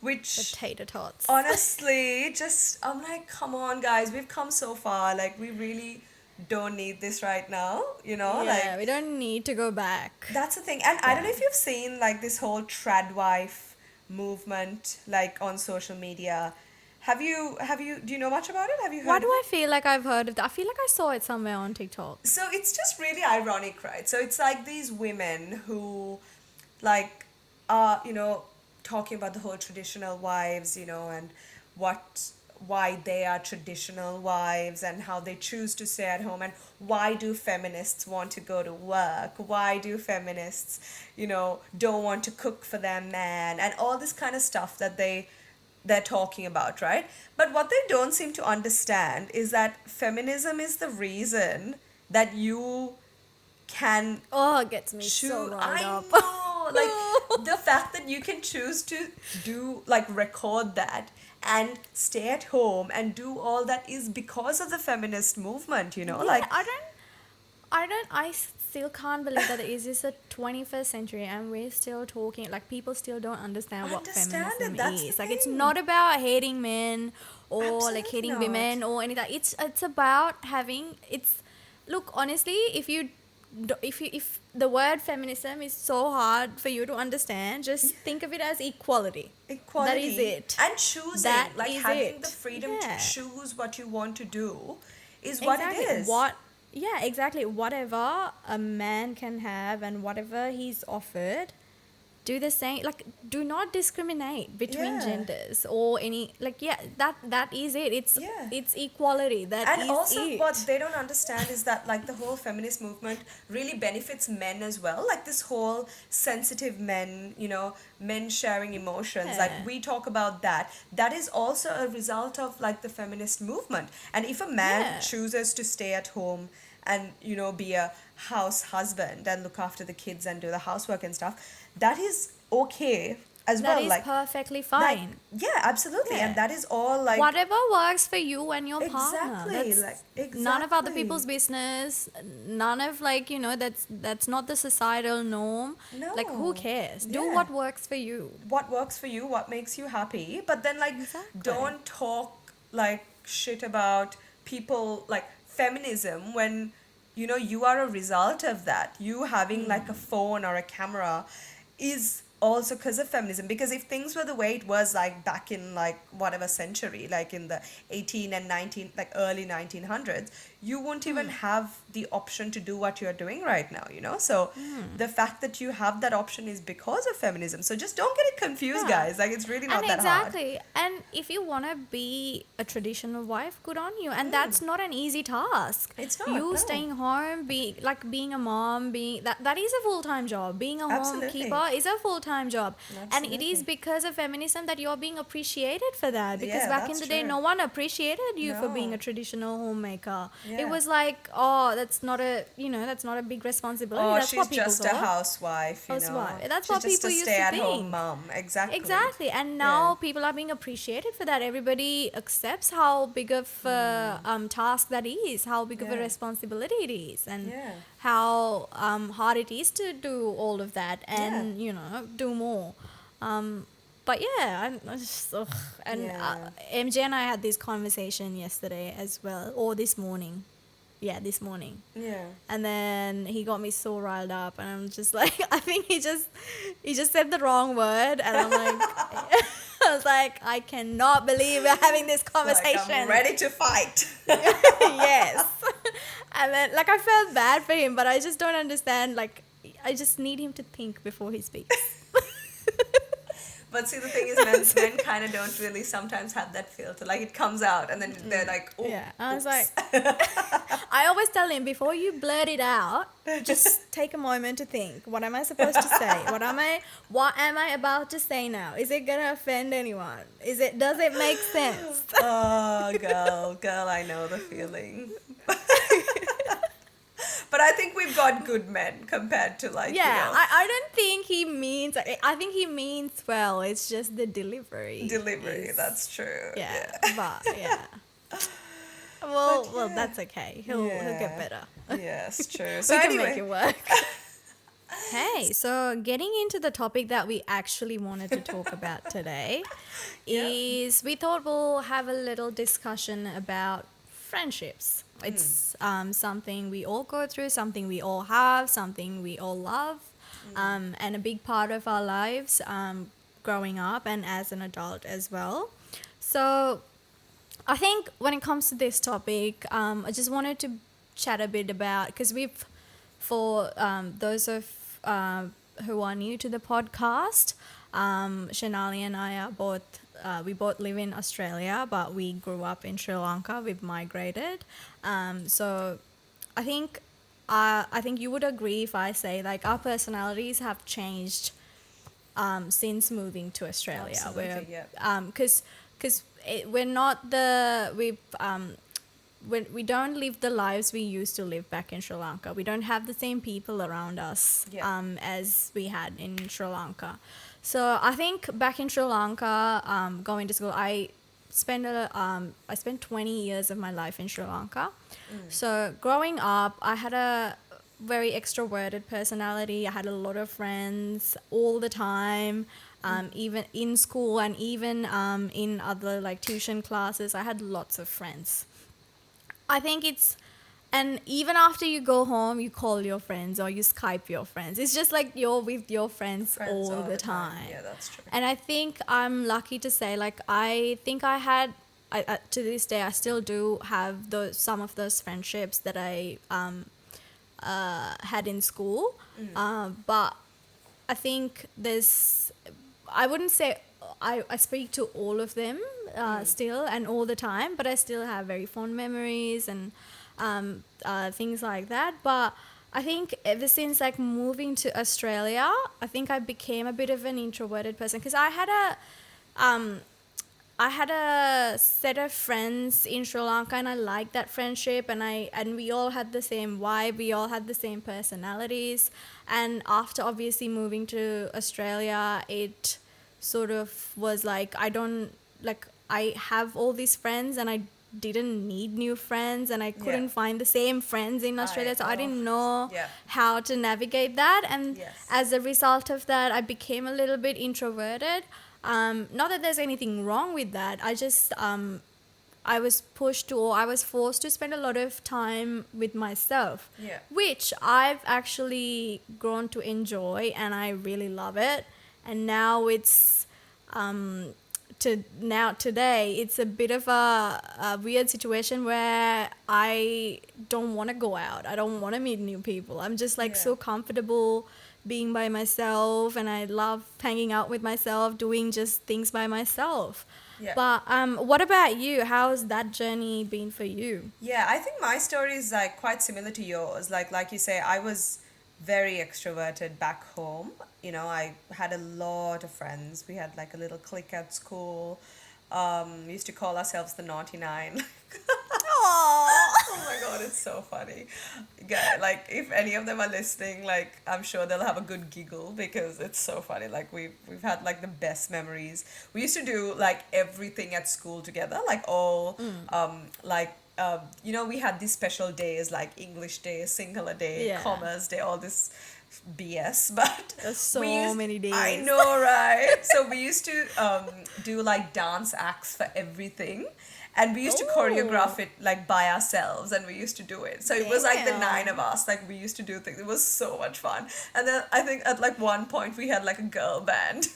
A: which
B: Potato tots.
A: honestly just I'm like, come on guys, we've come so far, like we really don't need this right now,
B: Yeah,
A: like
B: we don't need to go back.
A: that's the thing. And I don't know
B: Yeah.
A: if you've seen like this whole trad wife movement like on social media. Do you know much about it? Have you
B: Why
A: heard
B: do
A: of
B: I
A: it?
B: feel like I've heard of that? I feel like I saw it somewhere on TikTok.
A: So it's just really ironic, right? So it's like these women who like are, talking about the whole traditional wives, and what why they are traditional wives and how they choose to stay at home, and why do feminists want to go to work? Why do feminists, don't want to cook for their man, and all this kind of stuff that they're talking about, right? But what they don't seem to understand is that feminism is the reason that you can
B: Oh, it gets me so
A: choose.
B: riled
A: I
B: up.
A: know, like the fact that you can choose to do, like, record that and stay at home and do all that is because of the feminist movement,
B: Yeah, I still can't believe that it is just the 21st century and we're still talking, like people still don't understand what
A: understand
B: feminism
A: it. That's the
B: is. Like it's
A: thing.
B: not about hating men or like
A: Absolutely
B: hating
A: not.
B: women or anything. It's about having, it's, look, honestly, if the word feminism is so hard for you to understand, just think of it as equality. That is
A: Equality
B: it.
A: and choosing,
B: That
A: like
B: is
A: having the
B: it.
A: freedom to
B: Yeah.
A: choose what you want to do is what it
B: Exactly.
A: is.
B: Yeah, exactly. Whatever a man can have and whatever he's offered, do the same. Like, do not discriminate between
A: Yeah.
B: genders or any, like, yeah, that is it.
A: Yeah.
B: It's equality. That
A: And
B: is
A: also, what
B: it.
A: they don't understand is that, like, the whole feminist movement really benefits men as well. Like, this whole sensitive men, men sharing emotions. Like,
B: Yeah.
A: we talk about that. That is also a result of, like, the feminist movement. And if a man
B: Yeah.
A: chooses to stay at home and, be a house husband and look after the kids and do the housework and stuff, that is okay as
B: That
A: well.
B: is perfectly
A: Like,
B: fine.
A: yeah, absolutely. And
B: Yeah.
A: that is all, like,
B: Whatever works for you and your partner.
A: exactly,
B: That's
A: like,
B: none of other
A: exactly.
B: people's business. None of, like, that's not the societal norm. Like, who
A: No.
B: cares? Do
A: Yeah.
B: what works for you.
A: What works for you, what makes you happy. But then, like,
B: Exactly.
A: don't talk, like, shit about people, like, feminism when, you are a result of that. You having, like, a phone or a camera is also because of feminism. Because if things were the way it was, like, back in, like, whatever century, like in the 18 and 19, like, early 1900s, you won't even have the option to do what you're doing right now, so the fact that you have that option is because of feminism. So just don't get it confused,
B: Yeah.
A: guys. Like, it's really
B: And
A: not that hard.
B: exactly. And if you want to be a traditional wife, good on you. And that's not an easy task.
A: It's not,
B: You
A: no.
B: staying home, being a mom, that is a full-time job. Being a
A: Absolutely.
B: homekeeper is a full-time job. And it is
A: Absolutely.
B: because of feminism that you're being appreciated for that. Because
A: Yeah,
B: back in
A: that's
B: the day,
A: true.
B: no one appreciated you for being
A: No.
B: a traditional homemaker.
A: Yeah.
B: It was like, oh, that's not a big responsibility.
A: Oh,
B: that's
A: she's
B: what people
A: just a
B: thought.
A: housewife,
B: Housewife. That's
A: She's
B: what
A: just
B: people
A: a
B: used to
A: stay-at-home
B: think.
A: mom. Exactly.
B: Exactly, and now people are being appreciated for that. Everybody accepts how big of a task that is, how big of a
A: Yeah.
B: responsibility it is, and
A: Yeah.
B: how hard it is to do all of that and
A: Yeah.
B: do more. But yeah, I just, ugh. And
A: Yeah.
B: MJ and I had this conversation yesterday as well, or this morning. Yeah, this morning.
A: Yeah.
B: And then he got me so riled up, and I'm just like, I think he just said the wrong word, and I'm like, I was like, I cannot believe we're having this conversation.
A: Like, I'm ready to fight.
B: Yes. And then, like, I felt bad for him, but I just don't understand. Like, I just need him to think before he speaks.
A: But see, the thing is, men kind of don't really sometimes have that filter. Like, it comes out, and then they're like, oh,
B: Yeah, I was
A: oops.
B: like, I always tell him, before you blurt it out, just just take a moment to think. What am I supposed to say? What am I about to say now? Is it gonna offend anyone? Does it make sense?
A: Oh, girl, I know the feeling. But I think we've got good men compared to like,
B: Yeah, I don't think he means, I think he means well. It's just the delivery.
A: delivery. That's true.
B: Yeah,
A: Yeah.
B: but yeah.
A: But
B: Well,
A: yeah.
B: that's okay. He'll get better.
A: Yes, true. So
B: We can make
A: anyway,
B: it work. Hey, so getting into the topic that we actually wanted to talk about today
A: yeah.
B: is we thought we'll have a little discussion about friendships. It's something we all go through, something we all have, something we all love, and a big part of our lives growing up and as an adult as well. So I think when it comes to this topic, I just wanted to chat a bit about, because for those of who are new to the podcast, Shanali and I are we both live in Australia, but we grew up in Sri Lanka. We've migrated, so I think you would agree if I say like our personalities have changed since moving to Australia.
A: Absolutely, yeah.
B: Because we're not the we don't live the lives we used to live back in Sri Lanka. We don't have the same people around us as we had in Sri Lanka. So I think back in Sri Lanka, going to school, I spent 20 years of my life in Sri Lanka. So growing up, I had a very extroverted personality. I had a lot of friends all the time. Even in school and even in other like tuition classes, I had lots of friends. I think and even after you go home, you call your friends or you Skype your friends. It's just like you're with your friends all the time.
A: Yeah, that's true.
B: And I think I'm lucky to say, like, I think to this day, I still do have some of those friendships that I had in school. But I think I wouldn't say I speak to all of them still and all the time, but I still have very fond memories and things like that. But I think ever since like moving to Australia, I think I became a bit of an introverted person, because I had a set of friends in Sri Lanka and I liked that friendship, and we all had the same vibe, we all had the same personalities. And after obviously moving to Australia, it sort of was like I have all these friends and I didn't need new friends, and I couldn't find the same friends in Australia, so I didn't know how to navigate that. And as a result of that, I became a little bit introverted. Not that there's anything wrong with that. I just I was forced to spend a lot of time with myself, which I've actually grown to enjoy, and I really love it. And now it's today it's a bit of a weird situation where I don't want to go out. I don't want to meet new people. I'm just like so comfortable being by myself, and I love hanging out with myself, doing just things by myself. But what about you? How's that journey been for you?
A: Yeah, I think my story is like quite similar to yours. Like you say, I was very extroverted back home. You know, I had a lot of friends. We had like a little clique at school. We used to call ourselves the Naughty Nine. Oh my god, it's so funny. Yeah, like if any of them are listening, like I'm sure they'll have a good giggle because it's so funny. Like we've had like the best memories. We used to do like everything at school together, like all you know, we had these special days like English Day, Singular Day, Commerce Day, all this BS, but
B: there's so many days.
A: I know, right? So we used to do like dance acts for everything, and we used to choreograph it like by ourselves, and we used to do it. So it was like the 9 of us, like we used to do things. It was so much fun. And then I think at like one point we had like a girl band.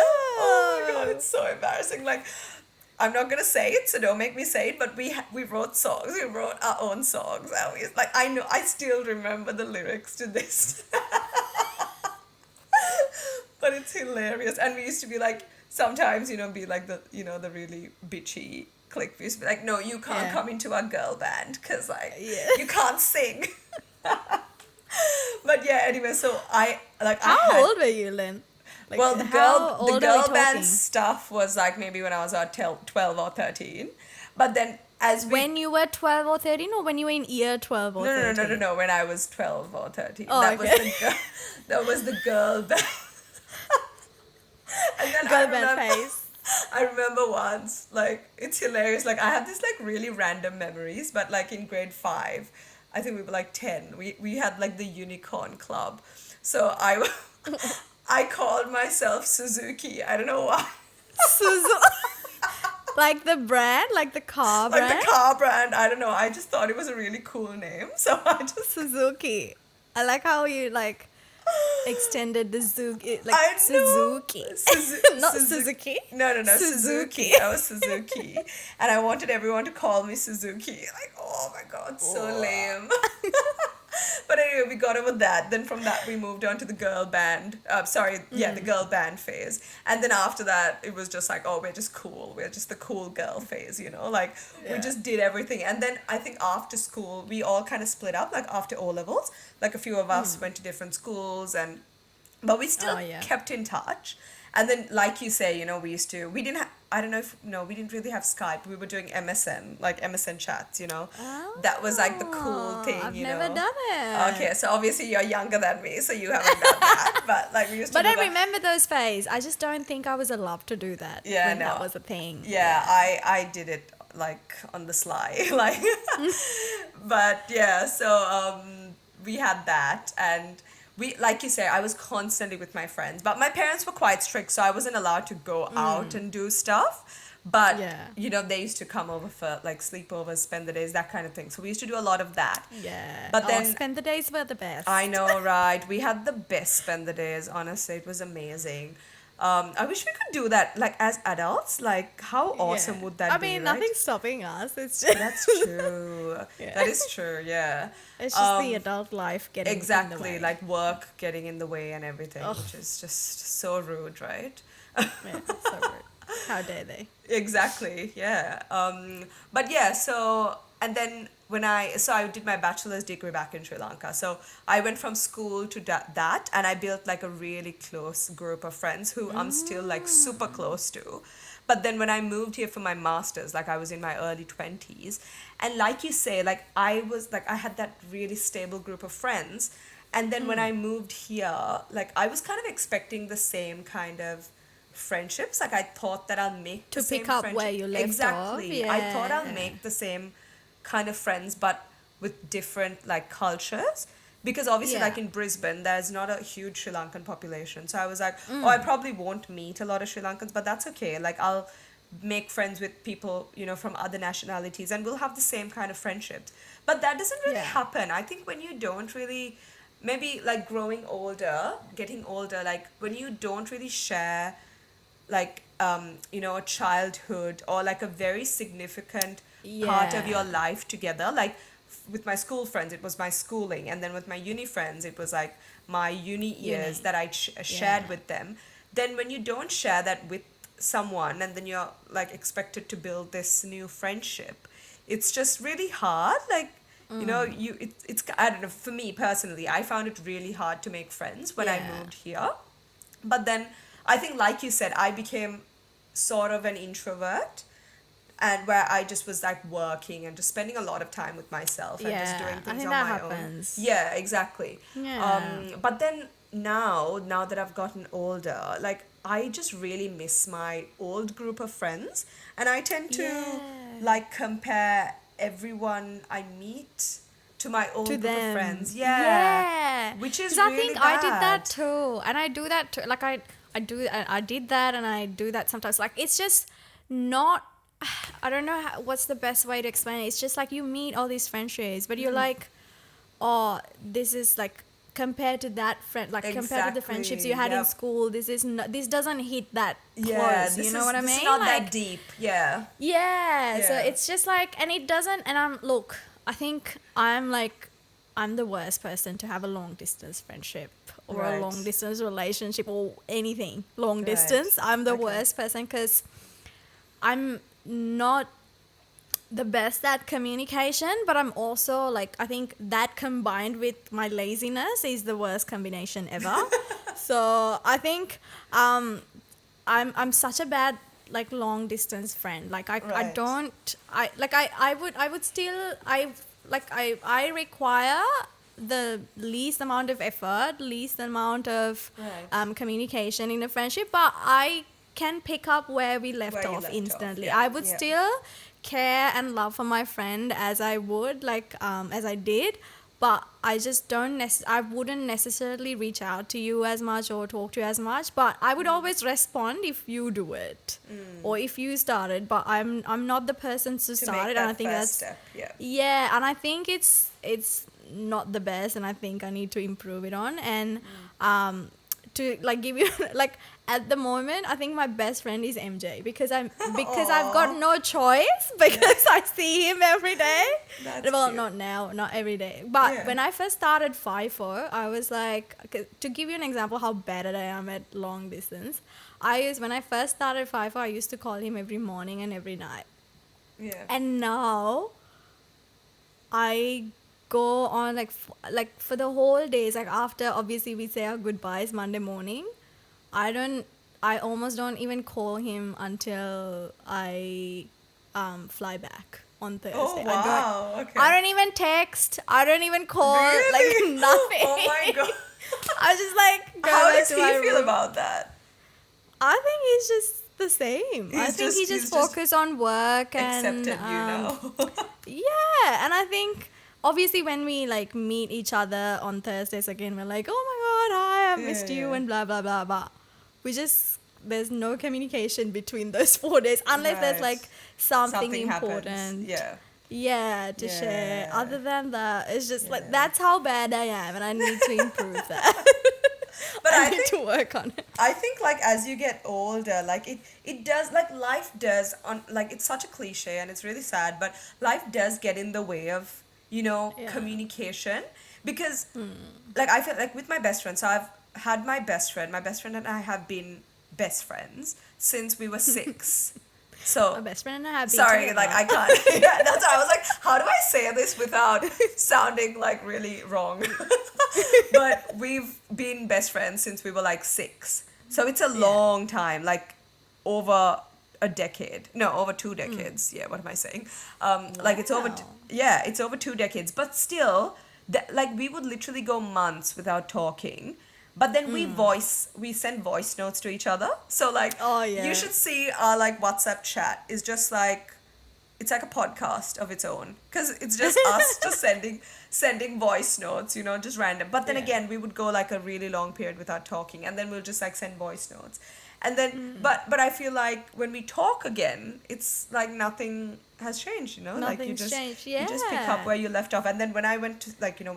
A: Oh my god, it's so embarrassing. Like, I'm not gonna say it, so don't make me say it. But we wrote songs. We wrote our own songs. And we, like, I still remember the lyrics to this. But it's hilarious. And we used to be like, sometimes, you know, be like the, you know, the really bitchy clique. We used to be like, no, you can't
B: Yeah.
A: come into our girl band because like
B: Yeah.
A: you can't sing. But yeah, anyway, so I
B: How
A: had
B: old were you, Lynn? Like,
A: well
B: how
A: the
B: old are we
A: girl band
B: talking?
A: stuff was like maybe when I was about 12 or 13. But then as we
B: When you were 12 or 13, or when you were in year 12 or
A: no, no, no, no, no,
B: 13?
A: no. When I was 12 or 13,
B: Oh,
A: that was
B: okay.
A: the girl. That was the girl band. And then
B: Girl band phase.
A: I remember once, like it's hilarious. Like I have these like really random memories, but like in grade 5, I think we were like 10. We had like the unicorn club, so I called myself Suzuki. I don't know why.
B: Like the brand, like the car
A: Like
B: brand.
A: the car brand. I don't know. I just thought it was a really cool name, so I just
B: Suzuki. I like how you like extended the Zuki, like
A: I
B: Suzuki,
A: know.
B: not Suzuki.
A: No, no, no.
B: Suzuki.
A: Suzuki. I was Suzuki. And I wanted everyone to call me Suzuki. Like, oh my God, so lame. But anyway, we got over that. Then from that, we moved on to the girl band. The girl band phase. And then after that, it was just like, oh, we're just cool. We're just the cool girl phase, you know? Like, we
B: Yeah.
A: just did everything. And then I think after school, we all kind of split up, like after O levels. Like, a few of us went to different schools but we still
B: Oh, yeah.
A: kept in touch. And then, like you say, you know, we didn't have, I don't know if, no, we didn't really have Skype. We were doing MSN, like MSN chats, you know. That was like the cool thing,
B: I've
A: you
B: never
A: know.
B: done it.
A: Okay, so obviously you're younger than me, so you haven't done that. But like we used to
B: But
A: do
B: I
A: that.
B: remember those phases. I just don't think I was allowed to do that
A: Yeah,
B: when that
A: no.
B: was a thing.
A: Yeah, I did it like on the sly. Like but yeah, so we had that and we like you say, I was constantly with my friends. But my parents were quite strict, so I wasn't allowed to go out and do stuff. But
B: Yeah.
A: you know, they used to come over for like sleepovers, spend the days, that kind of thing. So we used to do a lot of that.
B: Yeah.
A: But then
B: spend the days were the best.
A: I know, right? We had the best spend the days. Honestly, it was amazing. I wish we could do that, like as adults. Like, how awesome
B: Yeah.
A: would that
B: I
A: be?
B: mean,
A: right?
B: nothing's stopping us. It's just
A: That's true.
B: Yeah.
A: That is true. Yeah.
B: it's just the adult life getting in the
A: Exactly,
B: way.
A: like work getting in the way and everything,
B: Ugh.
A: which is just so rude, right?
B: Yeah, so rude. How dare they?
A: Exactly, yeah. But yeah, so and then I did my bachelor's degree back in Sri Lanka. So I went from school to that and I built like a really close group of friends who I'm still like super close to. But then when I moved here for my master's, like I was in my early 20s, and like you say, like I had that really stable group of friends. And then when I moved here, like I was kind of expecting the same kind of friendships. Like I thought that I'll make
B: To
A: the
B: pick
A: same
B: up
A: friendship.
B: where you left
A: Exactly.
B: off,
A: I thought I'll
B: yeah.
A: make the same kind of friends, but with different like cultures. Because obviously,
B: Yeah.
A: like in Brisbane, there's not a huge Sri Lankan population. So I was like, oh, I probably won't meet a lot of Sri Lankans, but that's okay. Like I'll make friends with people, you know, from other nationalities, and we'll have the same kind of friendships. But that doesn't really
B: Yeah.
A: happen. I think when you don't really, maybe like growing older, getting older, like when you don't really share like you know, a childhood or like a very significant part of your
B: Yeah.
A: life together, like with my school friends it was my schooling, and then with my uni friends it was like my uni years
B: Uni.
A: that I shared
B: Yeah.
A: with them. Then when you don't share that with someone and then you're like expected to build this new friendship, it's just really hard. Like you know, it's I don't know, for me personally I found it really hard to make friends when I
B: Yeah.
A: moved here. But then I think, like you said, I became sort of an introvert, and where I just was like working and just spending a lot of time with myself and just
B: Yeah,
A: doing
B: I
A: things
B: think
A: on
B: that
A: my
B: happens.
A: own. Yeah, exactly.
B: Yeah.
A: But then now that I've gotten older, like I just really miss my old group of friends, and I tend to
B: Yeah.
A: like compare everyone I meet to my old
B: To
A: group of
B: them.
A: friends. Yeah.
B: Yeah.
A: Which is
B: 'Cause I
A: really
B: think I did that
A: bad.
B: too. And I do that too. Like I did that and I do that sometimes. Like it's just not I don't know what's the best way to explain it. It's just like you meet all these friendships, but you're like, oh, this is like compared to that friend, like compared to the friendships you
A: Exactly,
B: had in
A: yep.
B: school, this doesn't hit that
A: Yeah,
B: close.
A: this
B: You know
A: is
B: what I
A: this
B: mean?
A: is not
B: Like,
A: that deep. Yeah.
B: yeah, so
A: Yeah.
B: it's just like, and it doesn't, and look, I think I'm the worst person to have a long distance friendship or
A: Right.
B: a long distance relationship or anything long
A: Right.
B: distance. I'm the
A: Okay.
B: worst person because I'm not the best at communication, but I'm also like, I think that combined with my laziness is the worst combination ever. So I think I'm such a bad like long distance friend. Like I
A: Right.
B: don't I would still I require the least amount of effort, least amount of
A: Right.
B: communication in a friendship, but I can pick up where we left
A: Where you
B: off
A: left off.
B: instantly.
A: Yeah.
B: I would
A: Yeah.
B: still care and love for my friend as I would as I did, but I just I wouldn't necessarily reach out to you as much or talk to you as much, but I would always respond if you do it or if you started, but I'm not the person to
A: To
B: start
A: make
B: it, and I
A: that
B: think
A: first
B: that's
A: step. Yeah.
B: yeah, and I think it's not the best, and I think I need to improve it on. And to like give you like at the moment, I think my best friend is MJ because I've got
A: Aw.
B: no choice because I see him every day.
A: That's
B: Well,
A: cute.
B: not now, not every day. But
A: Yeah.
B: when I first started FIFO, I was like, to give you an example how bad I am at long distance. When I first started FIFO, I used to call him every morning and every night.
A: Yeah.
B: And now I go on like for the whole days, like after obviously we say our goodbyes Monday morning, I don't I almost don't even call him until I fly back on
A: Oh
B: Thursday.
A: wow. Okay.
B: I don't even text. I don't even call.
A: Really?
B: Like nothing.
A: Oh my god.
B: I just like go
A: How
B: back
A: does
B: to
A: he
B: my
A: feel
B: room.
A: about that?
B: I think he's just the same. I think he just
A: he's
B: focused on work and
A: accepted you now.
B: yeah, and I think obviously when we like meet each other on Thursdays again, we're like, oh my god, hi, I've
A: Yeah,
B: missed you
A: yeah.
B: and blah blah blah. But there's no communication between those 4 days unless there's
A: Right.
B: like something
A: Something happens.
B: important.
A: Yeah.
B: Yeah, to share.
A: Yeah.
B: Other than that, it's just
A: Yeah.
B: like that's how bad I am, and I need to improve that.
A: But
B: I
A: I
B: need
A: think
B: to work on it.
A: I think like as you get older, like it does like life does on like it's such a cliche and it's really sad, but life does get in the way of,
B: Yeah.
A: communication because like I feel like with my best friend, so I've had my best friend and I have been best friends since we were 6. So
B: My best friend and I have been
A: sorry,
B: together.
A: like I can't. Yeah, that's why I was like, how do I say this without sounding like really wrong? But we've been best friends since we were like 6. So it's a long time, like over a decade. No, over 2 decades. Yeah, what am I saying? Like it's over.
B: Wow.
A: Yeah, it's over 2 decades. But still, like we would literally go months without talking. But then we send voice notes to each other. So like,
B: Oh, yeah.
A: you should see our like WhatsApp chat is just like it's like a podcast of its own because it's just us just sending voice notes, just random. But then
B: Yeah.
A: again, we would go like a really long period without talking, and then we'll just like send voice notes, and then but I feel like when we talk again, it's like nothing has changed, like you
B: Nothing's
A: just
B: changed,
A: you just pick
B: yeah.
A: up where you left off. And then when I went to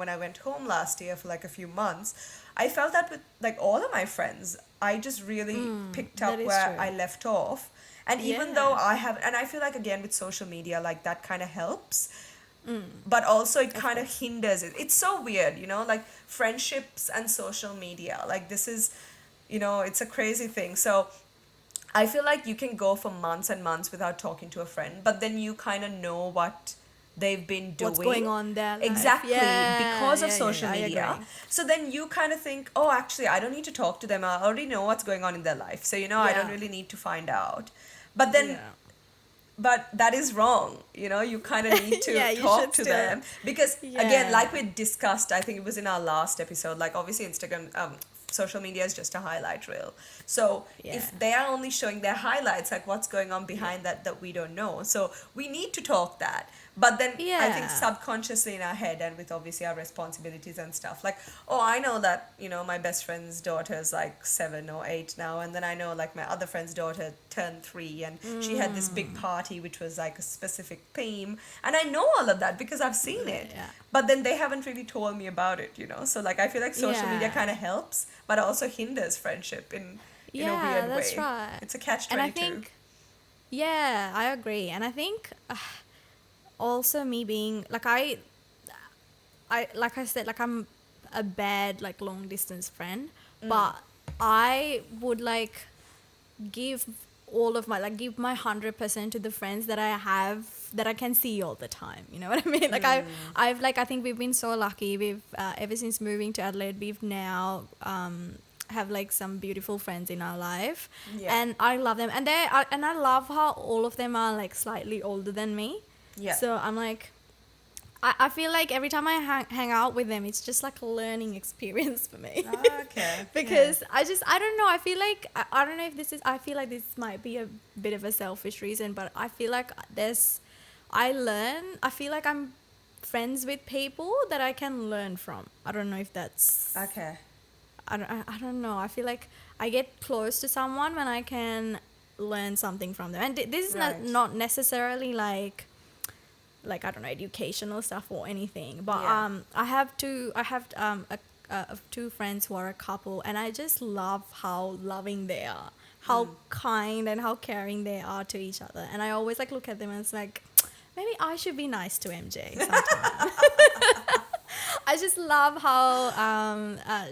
A: when I went home last year for like a few months, I felt that with like all of my friends, I just really picked up
B: that is
A: where
B: true.
A: I left off. And even though
B: Yeah.
A: I have, and I feel like again with social media, like that kind of helps, but also it kind of hinders it. It's so weird, like friendships and social media. Like this is, it's a crazy thing. So I feel like you can go for months and months without talking to a friend, but then you kind of know what they've been doing.
B: What's going on there?
A: Exactly, because of
B: yeah,
A: social
B: I
A: media.
B: agree.
A: So then you kind of think, oh, actually, I don't need to talk to them. I already know what's going on in their life. So, I don't
B: Yeah.
A: really need to find out. But then,
B: Yeah.
A: but that is wrong. You kind of need to
B: Yeah, you
A: talk
B: should
A: to
B: still-
A: them because,
B: Yeah.
A: again, like we discussed, I think it was in our last episode, like obviously Instagram, social media is just a highlight reel. So
B: Yeah.
A: if they are only showing their highlights, like what's going on behind that we don't know. So we need to talk that. But then I think
B: Yeah.
A: subconsciously in our head and with obviously our responsibilities and stuff, like, oh, I know that, my best friend's daughter is like 7 or 8 now. And then I know like my other friend's daughter turned 3 and she had this big party which was like a specific theme. And I know all of that because I've seen it.
B: Yeah.
A: But then they haven't really told me about it, So like I feel like social media
B: Yeah.
A: kind of helps, but also hinders friendship in a
B: Yeah,
A: weird
B: that's
A: way.
B: right.
A: It's a catch-22.
B: And I think, yeah, I agree. And I think also me being like like I said, like I'm a bad like long distance friend, but I would like give all of my, like, give my 100% to the friends that I have that I can see all the time. You know what I mean? Like, I've like, I think we've been so lucky. We've ever since moving to Adelaide, we've now have like some beautiful friends in our life,
A: Yeah.
B: and I love them, and and I love how all of them are like slightly older than me.
A: Yeah.
B: So I'm like, I feel like every time I hang out with them, it's just like a learning experience for me.
A: Ah, okay.
B: Because I don't know, I feel like, I don't know if this is, I feel like this might be a bit of a selfish reason, but I feel like I feel like I'm friends with people that I can learn from. I don't know if that's,
A: Okay.
B: I don't know. I feel like I get close to someone when I can learn something from them. And this is
A: Right.
B: not necessarily like I don't know, educational stuff or anything, but
A: Yeah.
B: I have two friends who are a couple, and I just love how loving they are, how kind and how caring they are to each other. And I always like look at them and it's like, maybe I should be nice to MJ sometime. I just love how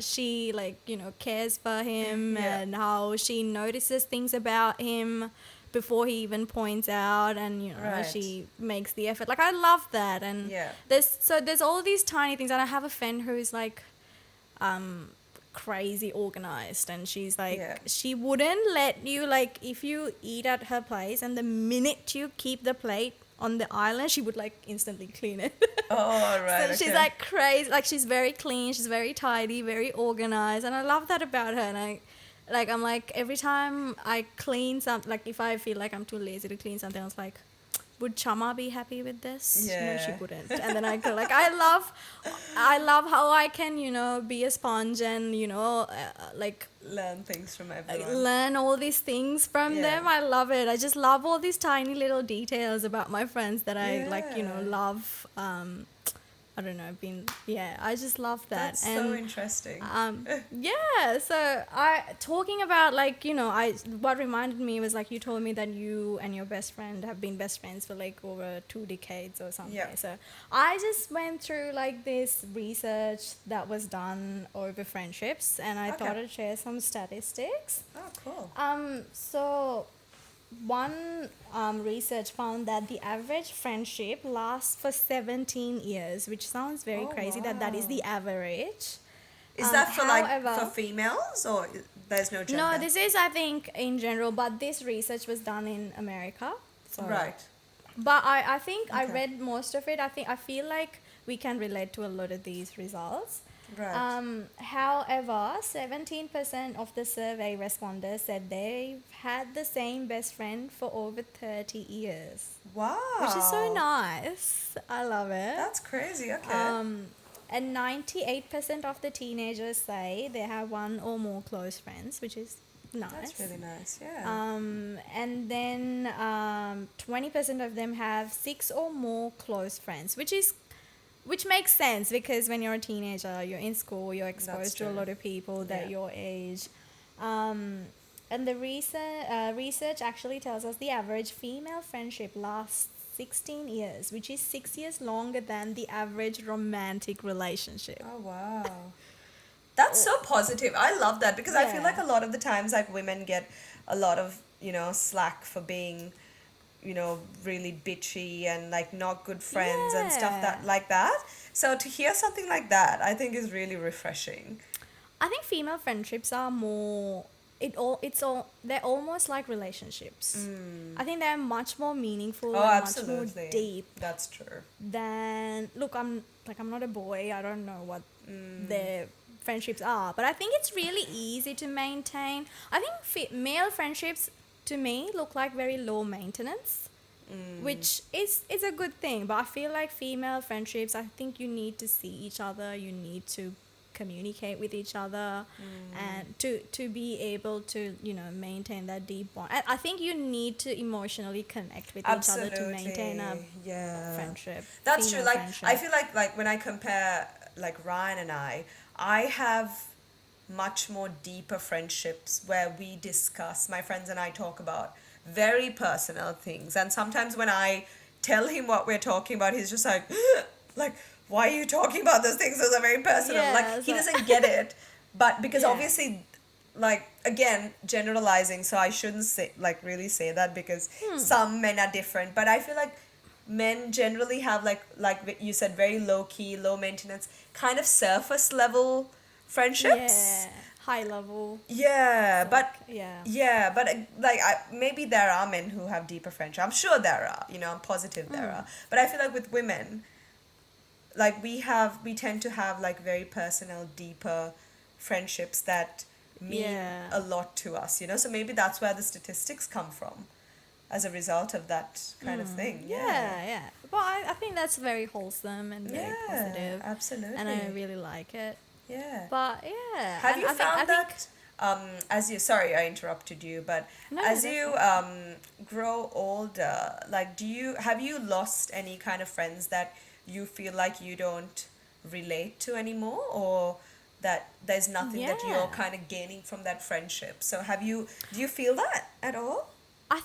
B: she, like, you know, cares for him,
A: Yeah.
B: and how she notices things about him before he even points out, and, you know,
A: Right.
B: she makes the effort. Like, I love that. And
A: Yeah.
B: there's all these tiny things. And I have a friend who's like crazy organized, and she's like,
A: Yeah.
B: she wouldn't let you, like, if you eat at her place and the minute you keep the plate on the island, she would like instantly clean it.
A: Oh, right.
B: So she's
A: okay.
B: like crazy, like she's very clean, she's very tidy, very organized, and I love that about her. And I'm like, every time I clean something, like if I feel like I'm too lazy to clean something, I was like, would Chama be happy with this? No, she
A: Yeah.
B: wouldn't. And then I go like, I love how I can, you know, be a sponge and, you know, like
A: Learn things from everyone.
B: learn all these things from
A: Yeah.
B: them. I love it. I just love all these tiny little details about my friends that I like, you know,
A: Yeah.
B: love. I don't know, I just love that.
A: That's
B: and
A: so interesting.
B: yeah, so talking about, like, you know, what reminded me was, like, you told me that you and your best friend have been best friends for like over 2 decades or something.
A: Yeah.
B: So I just went through like this research that was done over friendships, and I
A: Okay.
B: thought I'd share some statistics.
A: Oh, cool.
B: So one research found that the average friendship lasts for 17 years, which sounds very
A: Oh,
B: crazy that is
A: wow.
B: the average.
A: Is that for
B: however-
A: for females or there's no gender?
B: No, this is, I think, in general, but this research was done in America. So.
A: Right.
B: But I think I
A: Okay.
B: read most of it. I feel like we can relate to a lot of these results.
A: Right.
B: However, 17% of the survey responders said they've had the same best friend for over 30 years.
A: Wow.
B: Which is so nice. I love it.
A: That's crazy. Okay.
B: And 98% of the teenagers say they have one or more close friends, which is nice.
A: That's really nice. Yeah.
B: And then 20% of them have 6 or more close friends, which makes sense, because when you're a teenager, you're in school, you're exposed to a
A: true.
B: lot of people that
A: Yeah.
B: your age. And the research actually tells us the average female friendship lasts 16 years, which is 6 years longer than the average romantic relationship.
A: Oh, wow. That's so positive. I love that because I feel
B: Yeah.
A: like a lot of the times, like, women get a lot of, slack for being, really bitchy and like not good friends and stuff like that. So to hear something like that, I think is really refreshing.
B: I think female friendships are more, they're almost like relationships. I think they're much more meaningful
A: Oh,
B: and
A: absolutely.
B: much more deep
A: That's true.
B: than, look, I'm not a boy, I don't know what their friendships are, but I think it's really easy to maintain. I think male friendships to me look like very low maintenance, which is a good thing, but I feel like female friendships, I think you need to see each other, you need to communicate with each other, and to be able to, maintain that deep bond. I think you need to emotionally connect with each other to maintain a friendship.
A: That's true.
B: female
A: Like,
B: friendship.
A: I feel like when I compare like Ryan and I have much more deeper friendships where we discuss, my friends and I talk about very personal things, and sometimes when I tell him what we're talking about, he's just like like, why are you talking about those things? Those are very personal.
B: Yeah,
A: like, he
B: so-
A: doesn't get it, but because
B: Yeah.
A: obviously like, again, generalizing, so I shouldn't say, like, really say that, because some men are different, but I feel like men generally have, like you said, very low key, low maintenance, kind of surface level friendships.
B: Yeah, high level.
A: Yeah,
B: It's
A: but
B: like, yeah.
A: like, maybe there are men who have deeper friendship. I'm sure there are, I'm positive there are. But I feel like with women, like, we tend to have, like, very personal, deeper friendships that mean
B: Yeah.
A: a lot to us, so maybe that's where the statistics come from, as a result of that kind of thing. Yeah.
B: Yeah, yeah. But I think that's very wholesome and very
A: Yeah,
B: positive, and I
A: absolutely.
B: really like it.
A: Yeah.
B: But yeah,
A: Have
B: and
A: you
B: I
A: found
B: think
A: that, as you, sorry, I interrupted you, but
B: no, no,
A: as
B: that's
A: you
B: fine.
A: grow older, like, have you lost any kind of friends that you feel like you don't relate to anymore, or that there's nothing that you're
B: Yeah.
A: kind of gaining from that friendship? So do you feel that at all?
B: I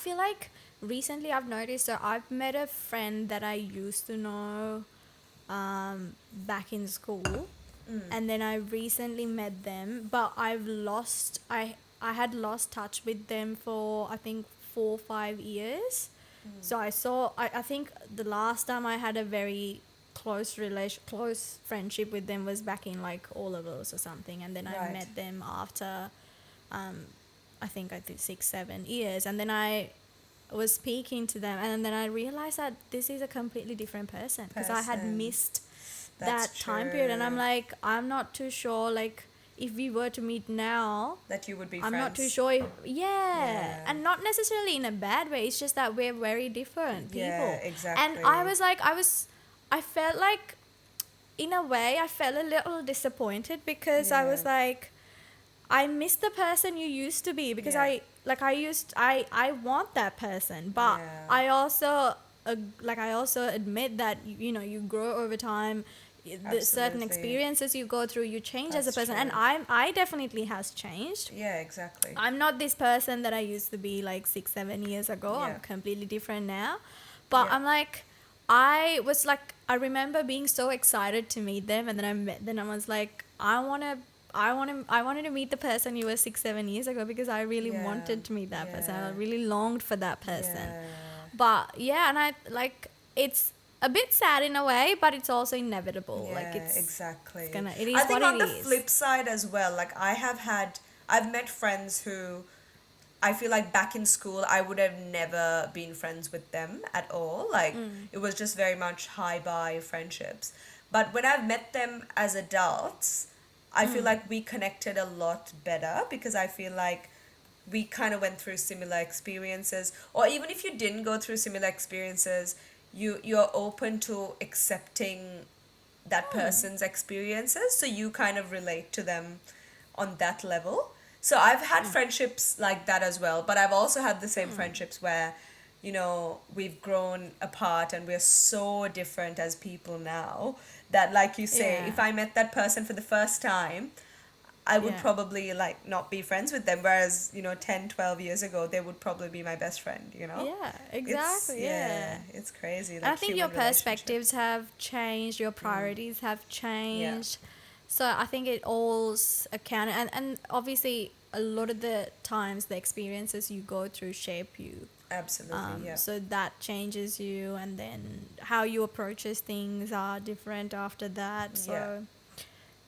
B: feel like recently I've noticed that I've met a friend that I used to know back in school, and then I recently met them, but I had lost touch with them for I think 4 or 5 years. So I think the last time I had a very close friendship with them was back in like O levels or something, and then I
A: Right.
B: met them after um, I think 6 7 years, and then I was speaking to them, and then I realized that this is a completely different person because I had
A: Person.
B: missed
A: That's
B: that time period, and I'm
A: true.
B: like, I'm not too sure, like, if we were to meet now,
A: That you would be
B: I'm not too
A: friends.
B: sure if, yeah,
A: Yeah.
B: and not necessarily in a bad way, it's just that we're very different
A: Yeah,
B: people. And I
A: exactly.
B: was like, I felt like, in a way, I felt a little disappointed because I
A: Yeah.
B: was like, I miss the person you used to be because
A: Yeah.
B: I want that person, but
A: Yeah.
B: I also I also admit that you grow over time. The certain
A: Absolutely.
B: experiences you go through, you change as a
A: That's
B: person, and
A: true.
B: I definitely has changed.
A: Yeah, exactly.
B: I'm not this person that I used to be like 6 7 years ago. I'm
A: Yeah.
B: completely different now, but
A: Yeah.
B: I'm like, I was like, I remember being so excited to meet them, and then I met them. I was like, I wanted to meet the person you were 6 7 years ago because I really
A: Yeah.
B: wanted to meet that person. I
A: Yeah.
B: really longed for that person.
A: Yeah.
B: But yeah, and I like, it's a bit sad in a way, but it's also inevitable. Like
A: Yeah,
B: it's
A: exactly.
B: gonna, it
A: I
B: is what
A: think
B: it
A: on the
B: is.
A: flip side as well, like, I've met friends who I feel like back in school I would have never been friends with them at all. Like, it was just very much hi bye friendships. But when I've met them as adults, I feel like we connected a lot better, because I feel like we kind of went through similar experiences, or even if you didn't go through similar experiences, you're open to accepting that person's experiences, so you kind of relate to them on that level. So I've had friendships like that as well, but I've also had the same friendships where, we've grown apart and we're so different as people now, that, like you say,
B: Yeah,
A: if I met that person for the first time, I would
B: yeah.
A: probably, like, not be friends with them, whereas, 10, 12 years ago they would probably be my best friend.
B: Yeah,
A: It's,
B: exactly.
A: yeah,
B: Yeah.
A: it's crazy,
B: And I
A: like,
B: think your
A: human
B: perspectives
A: relationships.
B: have changed, your priorities have
A: Yeah,
B: changed. So I think it all's accounted. And obviously, a lot of the times, the experiences you go through shape you.
A: absolutely. Yeah.
B: So that changes you, and then how you approaches things are different after that.
A: Yeah.
B: So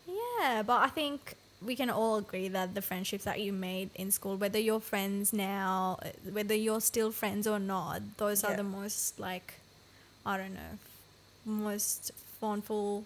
B: yeah, but I think we can all agree that the friendships that you made in school, whether you're friends now, whether you're still friends or not, those are
A: Yeah.
B: the most, like, I don't know, most fondful,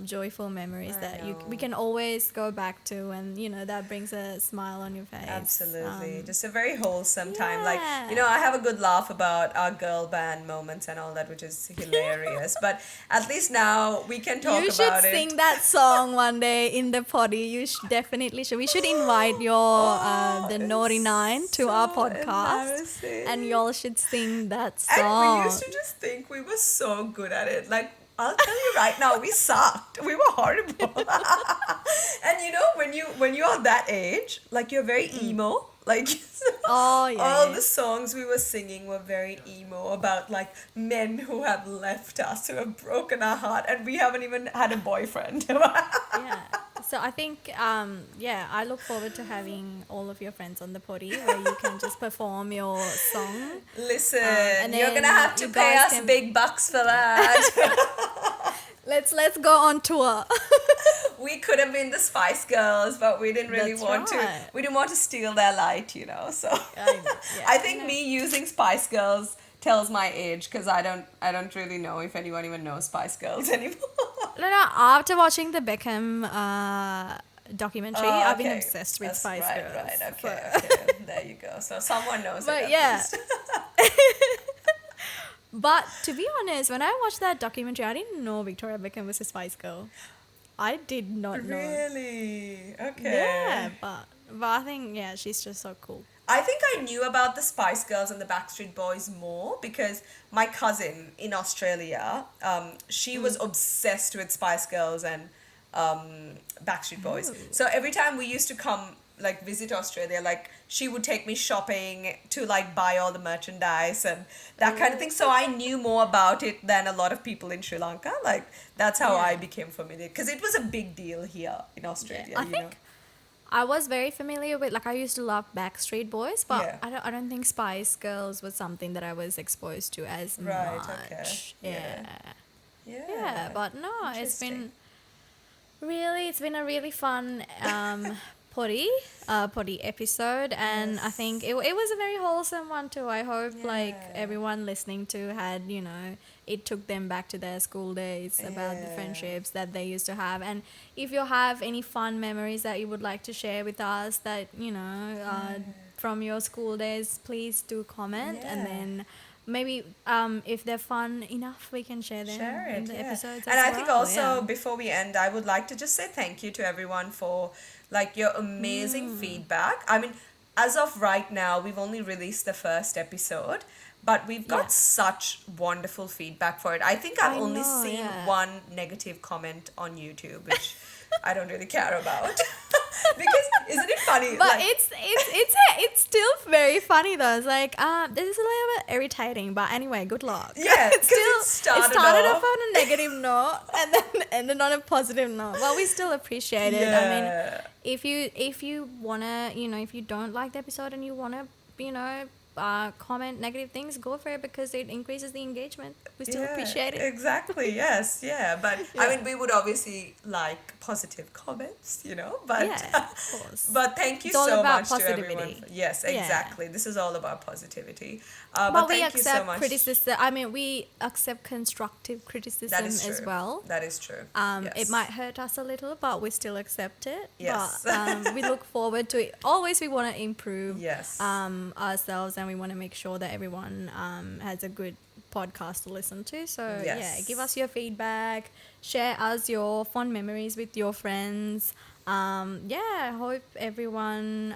B: joyful memories
A: I
B: that we
A: know.
B: can always go back to, and that brings a smile on your face.
A: Absolutely. Just a very wholesome time. Like,
B: Yeah.
A: I have a good laugh about our girl band moments and all that, which is hilarious. But at least now we can talk
B: You should
A: about it.
B: sing that song one day in the potty. You definitely should. We should invite your
A: Oh,
B: the
A: it's
B: Naughty Nine to our
A: so
B: podcast, and
A: embarrassing.
B: y'all should sing that
A: And we used
B: song.
A: to just think we were so good at it. Like, I'll tell you right now, we sucked. We were horrible. And when you are that age, like, you're very emo. Like,
B: Oh yeah,
A: all
B: yeah,
A: the songs we were singing were very emo, about, like, men who have left us, who have broken our heart, and we haven't even had a boyfriend.
B: yeah. So I think, I look forward to having all of your friends on the potty where you can just perform your song.
A: Listen,
B: And
A: you're gonna
B: then
A: have to
B: you
A: pay
B: guys
A: us
B: can-
A: big bucks for that.
B: Let's go on tour.
A: We could have been the Spice Girls, but we didn't really
B: That's
A: want to.
B: right.
A: We didn't want to steal their light, you know. So
B: Yeah,
A: I think me using Spice Girls tells my age because I don't really know if anyone even knows Spice Girls anymore.
B: No, after watching the Beckham documentary,
A: Oh,
B: I've been
A: okay.
B: obsessed with
A: That's
B: Spice
A: right,
B: Girls.
A: Right,
B: So-
A: okay. There you go. So someone knows
B: But
A: it at
B: yeah.
A: least.
B: But to be honest, when I watched that documentary, I didn't know Victoria Beckham was a Spice Girl. I did not know.
A: Really? Okay.
B: Yeah, but I think she's just so cool.
A: I think I knew about the Spice Girls and the Backstreet Boys more because my cousin in Australia, she was obsessed with Spice Girls and Backstreet Boys.
B: Oh.
A: So every time we used to come like visit Australia, like she would take me shopping to like buy all the merchandise and that kind of thing. So I knew more about it than a lot of people in Sri Lanka. Like that's how I became familiar because it was a big deal here in Australia.
B: I think I was very familiar with, like, I used to love Backstreet Boys, but
A: Yeah.
B: I don't think Spice Girls was something that I was exposed to as
A: Right,
B: much.
A: okay.
B: Yeah.
A: Yeah.
B: Yeah, but no, it's
A: Interesting.
B: been a really fun potty episode, and I think it was a very wholesome one too. I hope like
A: Yeah.
B: everyone listening to had, it took them back to their school days about the
A: Yeah.
B: friendships that they used to have. And if you have any fun memories that you would like to share with us that, from your school days, please do comment, and
A: Yeah.
B: then maybe if they're fun enough, we can share them in the episodes
A: And
B: as
A: I think
B: well,
A: also
B: yeah.
A: before we end, I would like to just say thank you to everyone for like your amazing feedback. I mean, as of right now, we've only released the first episode, but we've got
B: Yeah.
A: such wonderful feedback for it. I think I've
B: I
A: only
B: know,
A: seen
B: yeah.
A: one negative comment on YouTube, which I don't really care about. Because isn't it funny?
B: But
A: like,
B: it's still very funny though. It's like this is a little bit irritating, but anyway, good luck.
A: Yeah, 'cause it started
B: off
A: off-
B: on a negative note and then ended on a positive note. Well, we still appreciate it. I mean,
A: yeah.
B: if you wanna, if you don't like the episode and you wanna, comment negative things, go for it because it increases the engagement. We still appreciate it.
A: Exactly, yes, yeah. But I mean, we would obviously like positive comments, but
B: Yeah, of course.
A: but thank you
B: It's all
A: so
B: about
A: much to everyone.
B: positivity.
A: Yes,
B: Yeah.
A: exactly. This is all about positivity.
B: But we
A: thank you so
B: accept
A: much.
B: criticism. I mean, we accept constructive criticism
A: That is true.
B: as well.
A: That is true.
B: It
A: Yes.
B: might hurt us a little, but we still accept it.
A: Yes.
B: But we look forward to it. Always we want to improve
A: Yes.
B: ourselves, and we want to make sure that everyone has a good podcast to listen to. So,
A: Yes.
B: give us your feedback. Share us your fond memories with your friends. I hope everyone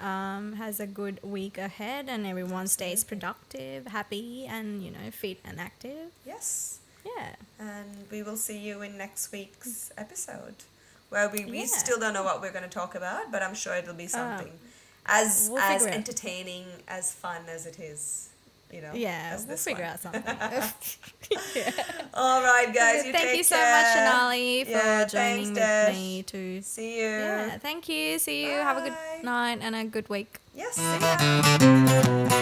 B: has a good week ahead and everyone stays productive, happy, and, fit and active.
A: Yes.
B: Yeah.
A: And we will see you in next week's episode, where we
B: Yeah.
A: still don't know what we're going to talk about, but I'm sure it'll be something as
B: we'll
A: as
B: figure it.
A: entertaining, as fun as it is,
B: Yeah,
A: as
B: we'll
A: this
B: figure
A: one.
B: out something. Yeah.
A: All right, guys. You
B: Thank
A: take
B: you so
A: care.
B: much, Shanali, for
A: Yeah,
B: joining
A: thanks,
B: with
A: Desh.
B: me to.
A: See you.
B: Yeah, thank you. See you. Have a
A: Bye.
B: good night and a good week.
A: Yes. See ya.